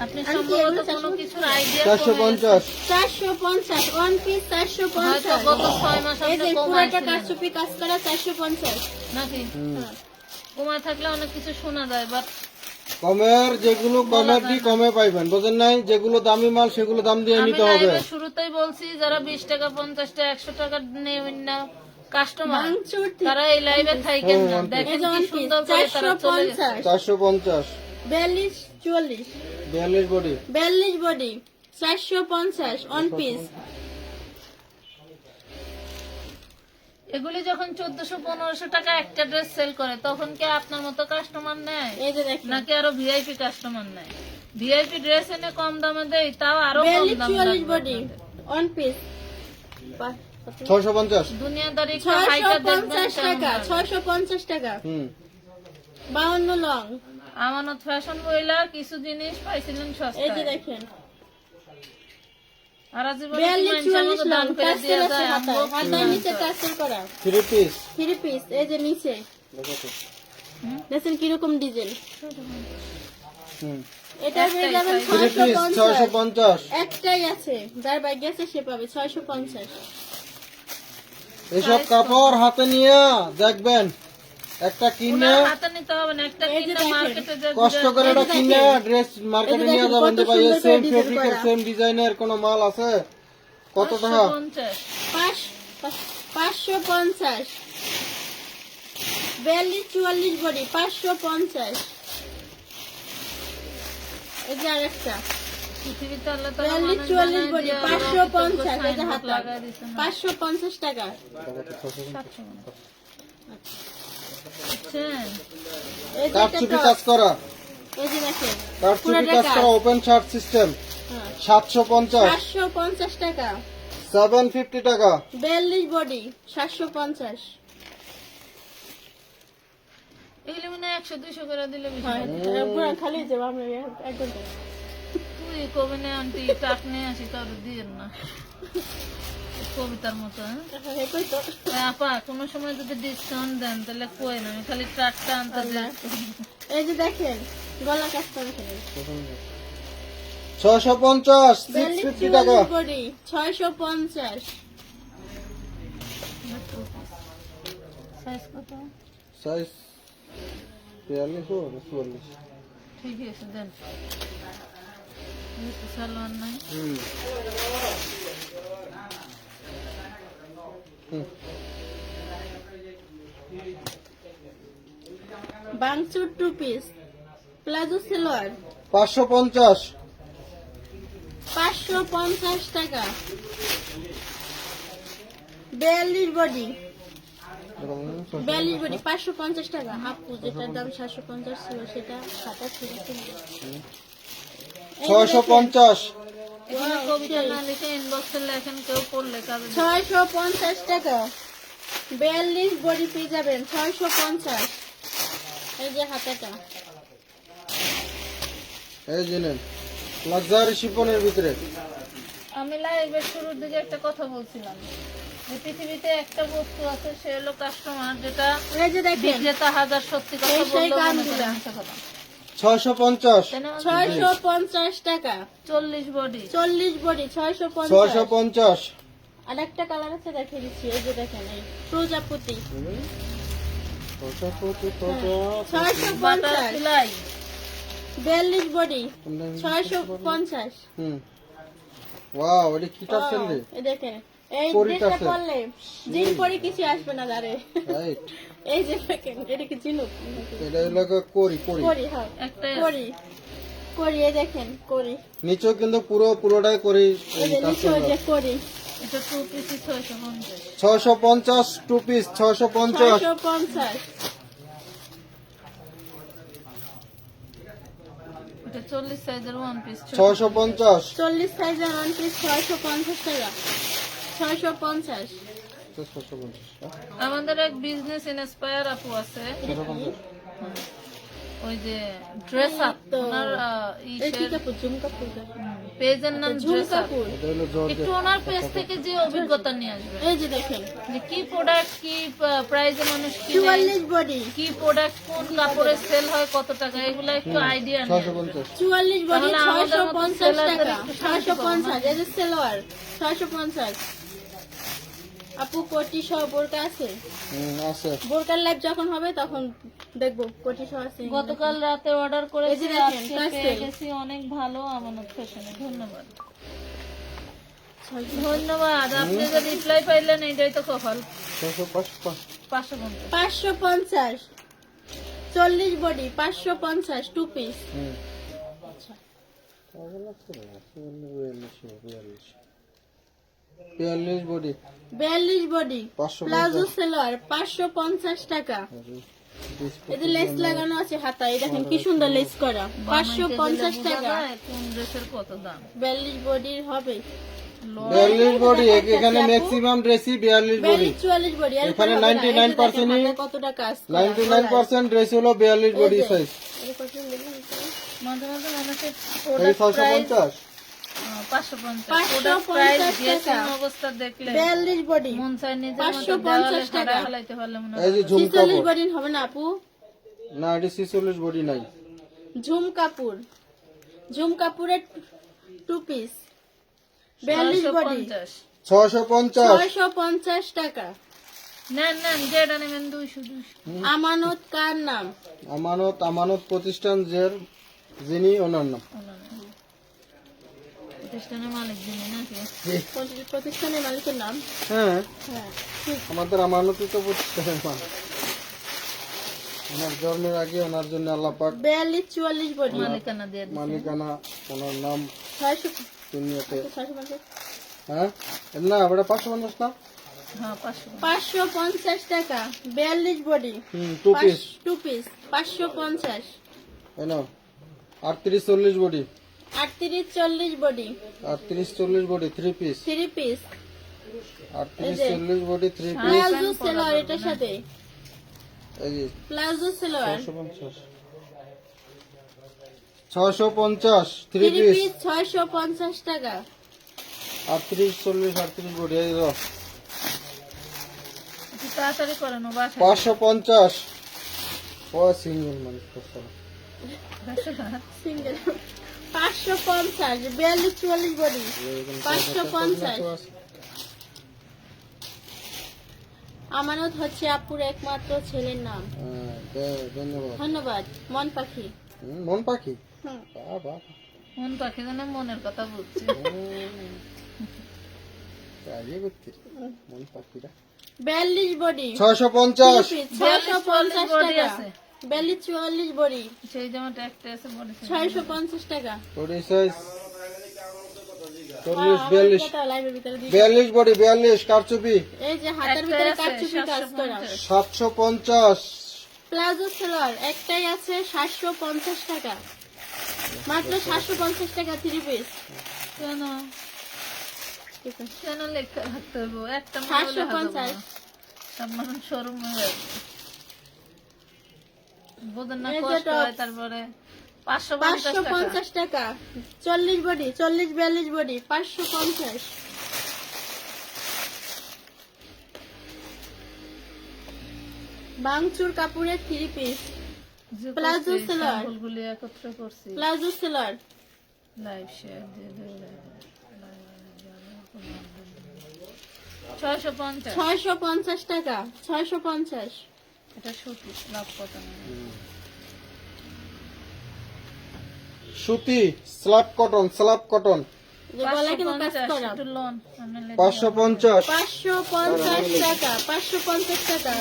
আপনি আর কি সম্ভবত এগুলো কোনো কিছুর আইডিয়া 450। 450 ওয়ান পিস হয়তো 450। গত 6 মাস এই আপনি যে পুরোটা কমাইছিলেন কারচুপি কাজ করা 450। নাকি? কমায় থাকলে অনেক কিছু শোনা যায়, বাট কমের যেগুলো কমের দি কমে পাইবেন, বুঝেন নাই? যেগুলো দামি মাল সেগুলো দাম দিয়ে আমি নিতে হবে। লাইভে শুরুতেই বলছি যারা 20 টাকা 50 টাকা 100 টাকা নেবেন না কাস্টমার, ভাঙচুর তারা এই লাইভে থাকেন না। দেখেন এই যে কি one piece, সুন্দর করে তারা চলে গেছে। 450। 450 42-44 42 বডি 42 বডি 450 ওয়ান পিস। এগুলি যখন 1400-1500 টাকা একটা ড্রেস সেল করে, তখন কি আপনার মতো কাস্টমার নেয় এই যে দেখেন নাকি আরো ভিআইপি কাস্টমার নেয়? ভিআইপি ড্রেস এনে কম দামে দেয়, তাও আরো কম দাম 42-44 বডি ওয়ান পিস 650। দুনিয়াদারি একটা হাইটা দেখবেন 650 টাকা। 650 টাকা 52 লং। আমানত ফ্যাশন বইলা কিছু জিনিস পাইছিলেন এই যে সস্তায়, দেখেন আর জীবনে 42-44 লং দান করে টার্সেল দিয়ে আছে যায়। হাতায়, হাতায় নিচে টার্সেল করা 3 পিস 3 পিস। এই যে নিচে দেখেন কিরকম ডিজাইন। এটা পেয়ে যাবেন 3 পিস 650। 650। একটাই আছে, যার বাইক গেছে সে পাবে 650। এসব কাপড় হাতে নিয়ে দেখবেন, একটা কিনে ওনার হাতে নিতে হবে না, একটা এই যে কিনা দেখেন। মার্কেটে যে কষ্ট করে এটা কিনে ড্রেস মার্কেটে নিয়ে দেখেন, যাবেন কত যে ভাই সুন্দর করে সেম design ফেব্রিকের করা। সেম ডিজাইনের কোন মাল আছে? কত টাকা? 50 550। 42-44 বডি 550। এই যে আরেকটা পৃথিবীতে আল্লাহ তাআলা 42 মানুষ 44 বানায় বডি দিয়ে 550 এই যে সাইনবোর্ড হাতা লাগায় দিছে না। 550 টাকা। 700 বুঝছেন? এই যে কাটচুপি একটা কাজ করা, এই যে দেখেন কাটচুপি কাজ করা ওপেন শার্ট সিস্টেম হ্যাঁ 750, 750 টাকা। 750 টাকা। 42 বডি 750। এগুলো মানে 100-200 করে দিলে বেশি হ্যাঁ হয়। পুরো খালি যাব আমরা এক ঘন্টা। তুই কবে নে আন্টি টাক নিয়ে আসি তার দিয়ে না কবিতার মতো। হ্যাঁ এই কই তো আপা কোনো সময় যদি ডিসকাউন্ট দেন তাহলে কই না, আমি খালি ট্রাকটা আনতে যাই। এই যে দেখেন গলা কাজ করে ফেলে। 650, 650 টাকা। 42 বডি 650। সাইজ কত? সাইজ 42 ও 44। ঠিকই আছে দেন। এই তো সালোয়ার নাই। হুম হুম। বাংচুর 2 পিস প্লাজো সালোয়ার 550, 550 টাকা। 42 বডি 550 টাকা। আপু যেটার দাম 750 ছিল সেটা 7 ছিল। 650, এখানে কবিতা না লিখে ইনবক্সে লেখেন, কেউ পড়লে কাজে দিবে। 650 টাকা। 42 বডি পেয়ে যাবেন 650। এই যে হাতাটা এই যে নেন লাক্সারি শিফনের ভিতরে। আমি লাইভের শুরুর দিকে একটা কথা বলছিলাম যে পৃথিবীতে একটা বস্তু আছে, সে হলো কাস্টমার, যেটা এই যে দেখেন বিক্রেতা হাজার সত্যি কথা এই সেই বললেও মনে গানগুলা। করে মিথ্যা কথা। 650, তাই না? 650 টাকা। 40 বডি 40 বডি 650। 650, আর একটা কালার আছে দেখিয়ে দিচ্ছি। এই যে দেখেন এই প্রজাপতি 650। Butterfly 42 body 650। হুম ওয়াও এটা কি টাসেল রে, এই দেখেন এই পরি ড্রেসটা টাসেল। পরলে জিন পরে কিছু আসবে না দাঁড়ে। রাইট। এই যে দেখেন এটা কি জিনুক এটা হলো করি করি, করি। হ্যাঁ একটা করি করি এই দেখেন করি। নিচেও কিন্তু পুরোটাই করি এই যে নিচে ওই যে করি এটা 2 পিস 650। 650 two piece 650, 650। এটা 40 সাইজের 1 পিস 650, 40 সাইজের ওয়ান পিস 650 টাকা। 650। 650, আমাদের এক বিজনেস ইন্সপায়ার আপু আছে, ওই যে ড্রেস আপ, ওনার এই কি কাপড় ঝুম কাপড় পেজের নাম ঝুম ড্রেস আপ। কাপড়। এটা হলো জর্জেট। একটু ওনার পেজ থেকে যে অভিজ্ঞতা নিয়ে আসবে, এই যে দেখেন যে কি প্রোডাক্ট কি প্রাইসে মানুষ কিনে, 44 বডি কি প্রোডাক্ট কোন কাপড়ে সেল হয়, কত টাকা, এগুলো একটু আইডিয়া নেই। 650, 44 বডি তাহলে আমাদের মতো 650 সেলারদের টাকা। একটু সাহায্য করো না? 650 এই যে সেলোয়ার 650। আপু কোটি সহ বোরকা আছে? আছে। বোরকার লাইভ যখন হবে তখন দেখবো কোটি সহ আছে। গতকাল রাতে অর্ডার এই করেছি, যে দেখেন, আজকে কাছে। পেয়ে গেছি, অনেক ভালো আমানত ফ্যাশনে। ধন্যবাদ ধন্যবাদ, আপনি যে রিপ্লাই পাইলেন এটাই তো কপাল। 650, 550 550। 40 বডি 550 টু পিস। হুম আচ্ছা 42 বডি 42 বডি 550 প্লাজো সেলোয়ার 550 টাকা। এই যে লেস লাগানো আছে হাতা, এই দেখেন কি সুন্দর লেস করা 550 টাকা। কোন ড্রেসের কত দাম। 42 বডির হবে। 42 বডি এখানে ম্যাক্সিমাম ড্রেসই 42 বডি। 44 বডি আর এখানে 99% ই কত টাকা আছে 99% ড্রেস হলো 42 বডি সাইজ। মাঝে মাঝে মানুষের এই প্রোডাক্ট প্রাইস 650, 550 প্রোডাক্ট প্রাইস দিয়েছে অবস্থা দেখলে 42 বডি মন চাই নিজের মতো 550 দেওয়ালে টাকা। খাড়া হালাইতে পারলে মনে হয়। এই যে ঝুম 46 কাপড়, বডি হবে না আপু? না এটা 46 বডি নাই। ঝুম কাপড়, ঝুম কাপড়ের টু পিস 42 বডি 650 650, 650 টাকা। নেন নেন যেটা নেবেন 200 আমানত কার নাম? আমানত প্রতিষ্ঠান যিনি ওনার নাম। প্রতিষ্ঠানের মালিক যিনি নাকি প্রতিষ্ঠানের মালিকের নাম? হ্যাঁ হ্যাঁ ঠিক। আমাদের আমানতই তো প্রতিষ্ঠানের নাম। ওনার জন্মের আগে ওনার জন্য আল্লাহ পাক 42 44 বডি মালিকানা দিয়ে দিছে। মালিকানা ওনার নাম 600 দুনিয়াতে 650 হ্যাঁ না ওটা 550 না হ্যাঁ 500 550 টাকা 42 বডি টু পিস 2 পিস 550 এনো 38 40 body 38 40 body 38 40 body 3 piece 3 piece 38 40 body 3 piece palazzo salwar এটার সাথে এই যে প্লাজো সেলোয়ার 650 3 3 পিস পিস 650 টাকা 38 40 38 বডি এই দাও একটু তাড়াতাড়ি করেন ও বাসায় 550 ও সিঙ্গেল মানে কত সিঙ্গেল 550 42 44 বডি 550 আমানত হচ্ছে আপুর একমাত্র ছেলের নাম ধন্যবাদ ধন্যবাদ মন পাখি মন পাখি হুম। বাবা মন পাখি যেন মনের কথা বলছে কাজে করতে মন পাখিরা 42 বডি 650 650 বডি টাকা আছে 42 44 বডি সেই যেমন একটা আছে বলেছে 650 টাকা বডি সাইজ 40 42 এটা লাইভের ভিতরে দিই 42 বডি 42 কারচুপি এই যে হাতের একটা ভিতরে আছে, কাটচুপি কাজ করা 750 প্লাজো সেলোয়ার একটাই আছে 750 টাকা মাত্র 750 টাকা 3 পিস কেন ঠিক আছে কেন লেখা রাখতে হবে একটা মাল হলে হবে না। 750 সব মানুষ শোরুম হয়ে যাবে বোঝেন না এই যে কষ্ট হয় tops। তারপরে 550 টাকা 550 টাকা 40 বডি 40 42 বডি 550 বাংচুর কাপড়ের 3 পিস যে প্লাজো করছি, সেলোয়ার। স্যাম্পলগুলি একত্র করছি প্লাজো সেলোয়ার লাইভ শেয়ার দিয়ে দেবে 650 650 টাকা 650 এটা সুতি লাভ কত না সুতি স্ল্যাব কটন যে গলায় কিন্তু কাজ 550 করা একটু লোন আমি 550 550 টাকা 550 টাকা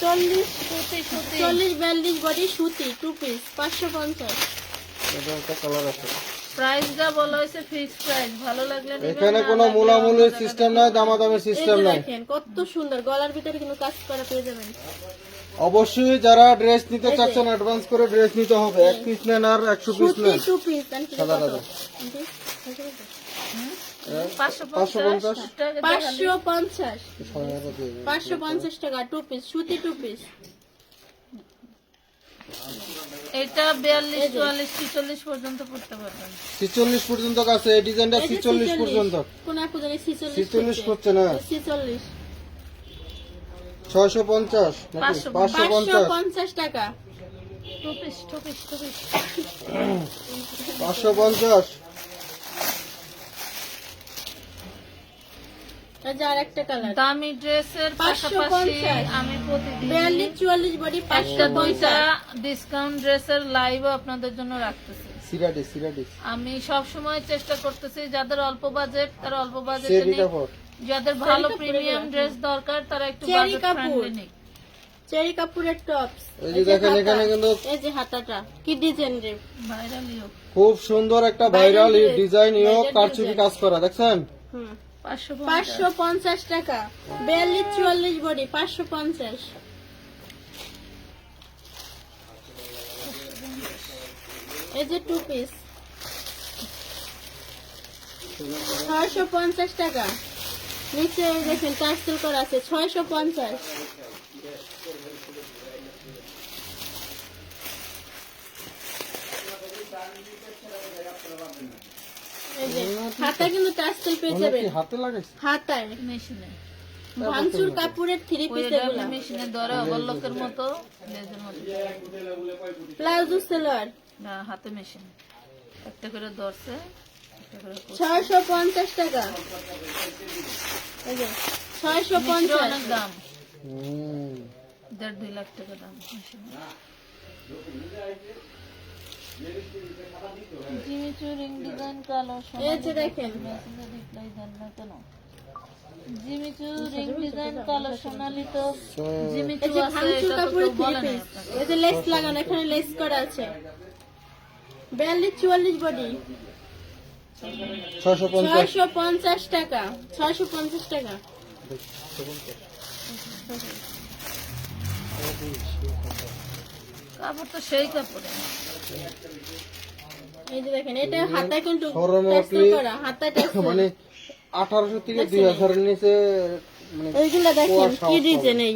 40 সুতি সুতি 40 42 বডি সুতি 2 পিস 550 এটা একটা কালার আছে প্রাইসটা বলা হয়েছে ফিক্স প্রাইস ভালো লাগলে নেবেন, এখানে না কোনো লাগলে মূলামূলির আমাদের সিস্টেম নাই দামাদামের এই সিস্টেম যে নাই দেখেন কত সুন্দর গলার ভিতরে কিন্তু কাজ করা পেয়ে যাবেন অবশ্যই যারা ড্রেস নিতে চাচ্ছেন অ্যাডভান্স করে ড্রেস নিতে হবে এক পিস নেন আর 100 পিস সুতি নেন 2 পিস দেন কি সাদা কত সাদা। আন্টি, 550 টাকা 550 6,000 দিয়ে দেন। 550 টাকা 2 পিস সুতি 2 পিস এটা 42 44 46 পর্যন্ত পড়তে পারবেন 46 পর্যন্ত আছে এই ডিজাইনটা 46 পর্যন্ত কোন আপু জানি 46 করছে না 46 650 নাকি 550 550 টাকা 2 পিস 550 এই যে আরেকটা কালার দামি ড্রেসের পাশাপাশি 550 আমি প্রতিদিন 42 44 বডি একটা দুইটা 550 ডিসকাউন্ট ড্রেসের লাইভ আপনাদের জন্য রাখতেছি সিরাডি আমি সব সময় চেষ্টা করতেছি যাদের অল্প বাজেট তারা অল্প বাজেটে সেরি নিক, কাপড় যাদের ভালো প্রিমিয়াম ড্রেস দরকার তারা একটু চেরি বাজেট কাপড়। ফ্রেন্ডলি নিক চেরি কাপড়ের টপস এই যে দেখেন এখানে কিন্তু এই যে হাতাটা কি ডিজাইন রে ভাইরালিও খুব সুন্দর একটা ভাইরাল Viral ডিজাইন ইও viral কারচুপি design। কাজ করা দেখছেন হুম 550 550 টাকা 42 44 বডি 550 এই যে 2 পিস 650 টাকা নিচে এই দেখেন টার্সেল করা আছে 650 এই যে হাতা কিন্তু টার্সেল পেয়ে ওগুলো যাবেন কি হাতে লাগাইছে হাতায় মেশিনে ভাঙচুর কাপড়ের 3 পিস এগুলা মেশিনে ধরে ওভারলকের মতো লেজের মতো প্লাজো সেলোয়ার না হাতে মেশিন একটা করে ধরছে একটা করে করছে। 650 টাকা এই যে মেশিনে 650 অনেক দাম হুম 1.5-2 লাখ টাকা দাম মেশিনে জিমিচু রিং ডিজাইন কালো এই যে দেখেন মেসেজে রিপ্লাই দেন না কেন জিমিচু রিং ডিজাইন কালো সোনালি তো জিমিচু এই যে আছে ভাঙচুর এটা তো কাপড়ের কেউ 3 বলে না পিস এই যে লেস লাগানো এখানে লেস করা আছে 42 44 বডি 650 650 টাকা, 650 টাকা। কাপড় তো সেই কাপড়। এই যে দেখেন, এটা হাতায় কিন্তু শোরুমে টেক্সটাইল আপনি করা, হাতায় টেক্সটাইল। মানে 1800 থেকে 2000 এর নিচে মানে এইগুলো দেখেন কুয়াশা কি হবে। ডিজাইন, এই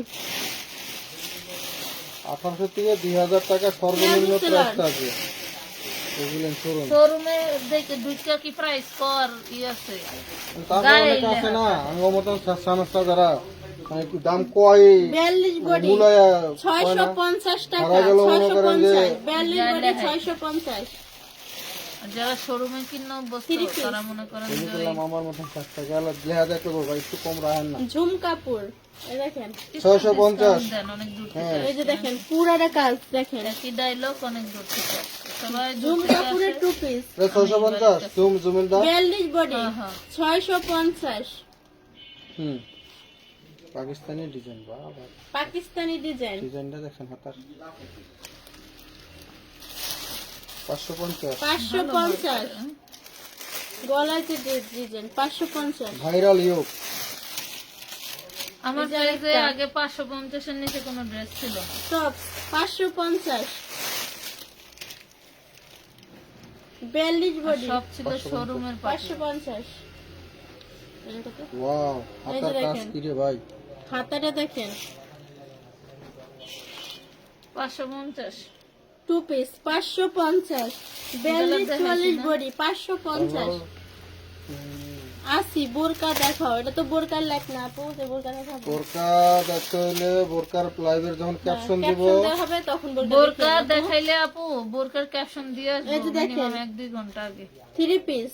1800 থেকে 2000 টাকা সর্বনিম্ন প্রাইস থাকে এগুলো শোরুম। শোরুমে দেখে দুইটা কি প্রাইস কর ই আছে। তারপর অনেক আছে না আমার মতন সমস্যা যারা মানে একটু দাম কয় 42 বডি মূলায়া 650 টাকা, সারা গেল মনে করেন যে 650, 42 বডি 650। আর যারা শোরুমে কিনো বস্তু Three piece। তারা মনে করেন যে ওই করলাম আমার মতন 7 টাকা আলা লেহা দেখো ভাই একটু কম রাখেন না। ঝুম কাপড়, এই দেখেন, 650 দেন অনেক দূর থেকে। হ্যাঁ এই যে দেখেন পুরাটা কাজ দেখেন। একই ডায়লগ অনেক দূর থেকে আসছে। সবাই ঝুম দূর থেকে কাপড়ের আসে। 2 পিস, 650 জুমের দাম 42 বডি হ্যাঁ, হ্যাঁ। 650। হুম পাকিস্তানি ডিজাইন বাবা পাকিস্তানি ডিজাইন, ডিজাইনটা দেখেন হাতার 550 550। গলায় যে ডিজাইন 550। ভাইরাল ইউক আমার এই যে পেজে একটা। আগে 550 এর নিচে কোনো ড্রেস ছিল না। টপ 550, 42 আর বডি সব ছিল শোরুমের পাশে। 550। এটা তো ওয়াও হাতার এই যে কাজ দেখেন। কি রে ভাই হাতাটা দেখেন, 550 2 পিস 550, 42 44 বডি 550। আসি বোরকা দেখাও, এটা তো বোরকার লেখ না আপু, যে বোরকা দেখাবো বোরকা দেখতে হলে বোরকার লাইভের যখন ক্যাপশন দিব ক্যাপশন দেওয়া হবে তখন বোরকা বোরকা দেখিয়ে দেবো। দেখাইলে আপু বোরকার ক্যাপশন দিয়ে এই আসবো যে দেখেন। মিনিমাম 1-2 ঘন্টা আগে। 3 পিস,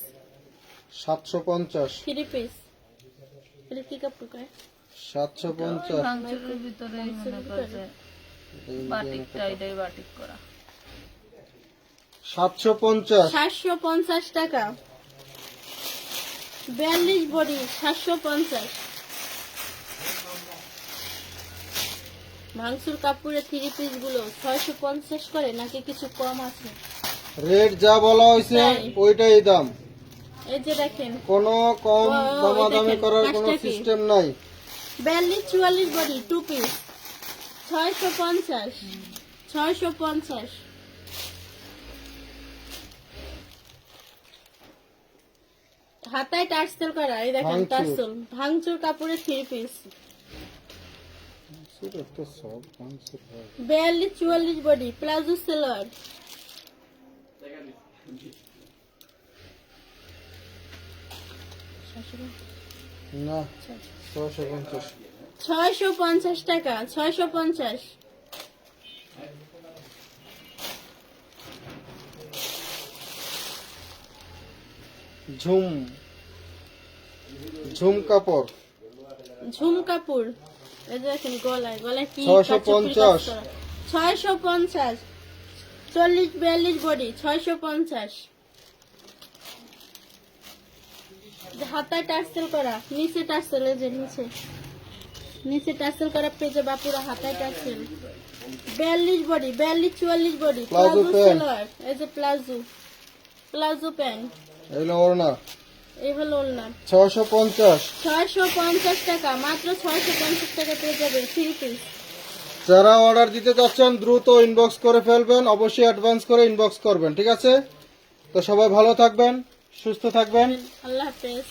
750 3 পিস। এটা কি কাপড় কয়? 750 ভাঙচুরের ভিতরে মনে করে যে বাটিক টাইডাই বাটিক করা। 750 750 টাকা, 42 বডি 750। ভাঙচুর কাপড়ের 3 পিস গুলো 650 করে নাকি কিছু কম আছে? রেট যা বলা হয়েছে তাই। ওইটাই দাম এই যে দেখেন, কোনো কম ও, দামাদামি দেখেন, করার কোনো কাজটা কি? সিস্টেম নাই 42 44 বডি 2 পিস 650, 650। হাতায় টার্সেল করা, এই দেখেন ভাঙচুর। টার্সেল ভাঙচুর কাপড়ের 3 পিস সেটা তো সব ভাঙচুর হয়। 42 44 বডি প্লাজো সেলোয়ার। না 650 650 টাকা, 650। ঝুম ঝুম কাপড় ঝুম কাপড়, এই যে দেখেন গলায় গলায় কি 650 650, 40 42 বডি 650। হাতায় টার্সেল করা, নিচে টার্সেল, এই যে নিচে নিচে টার্সেল করা পেজে বাপুরা হাতায় tassel 42 body 42 44 body palazzo palazzo pant. Salwar. এই যে প্লাজো প্যান্ট, এগুলো ওর না এই হলো ওলনা 650 650 টাকা, মাত্র 650 টাকা পেয়ে যাবেন 3 পিস। যারা অর্ডার দিতে চাচ্ছেন দ্রুত ইনবক্স করে ফেলবেন, অবশ্যই অ্যাডভান্স করে ইনবক্স করবেন, ঠিক আছে? তো সবাই ভালো থাকবেন, সুস্থ থাকবেন। আল্লাহ হাফেজ।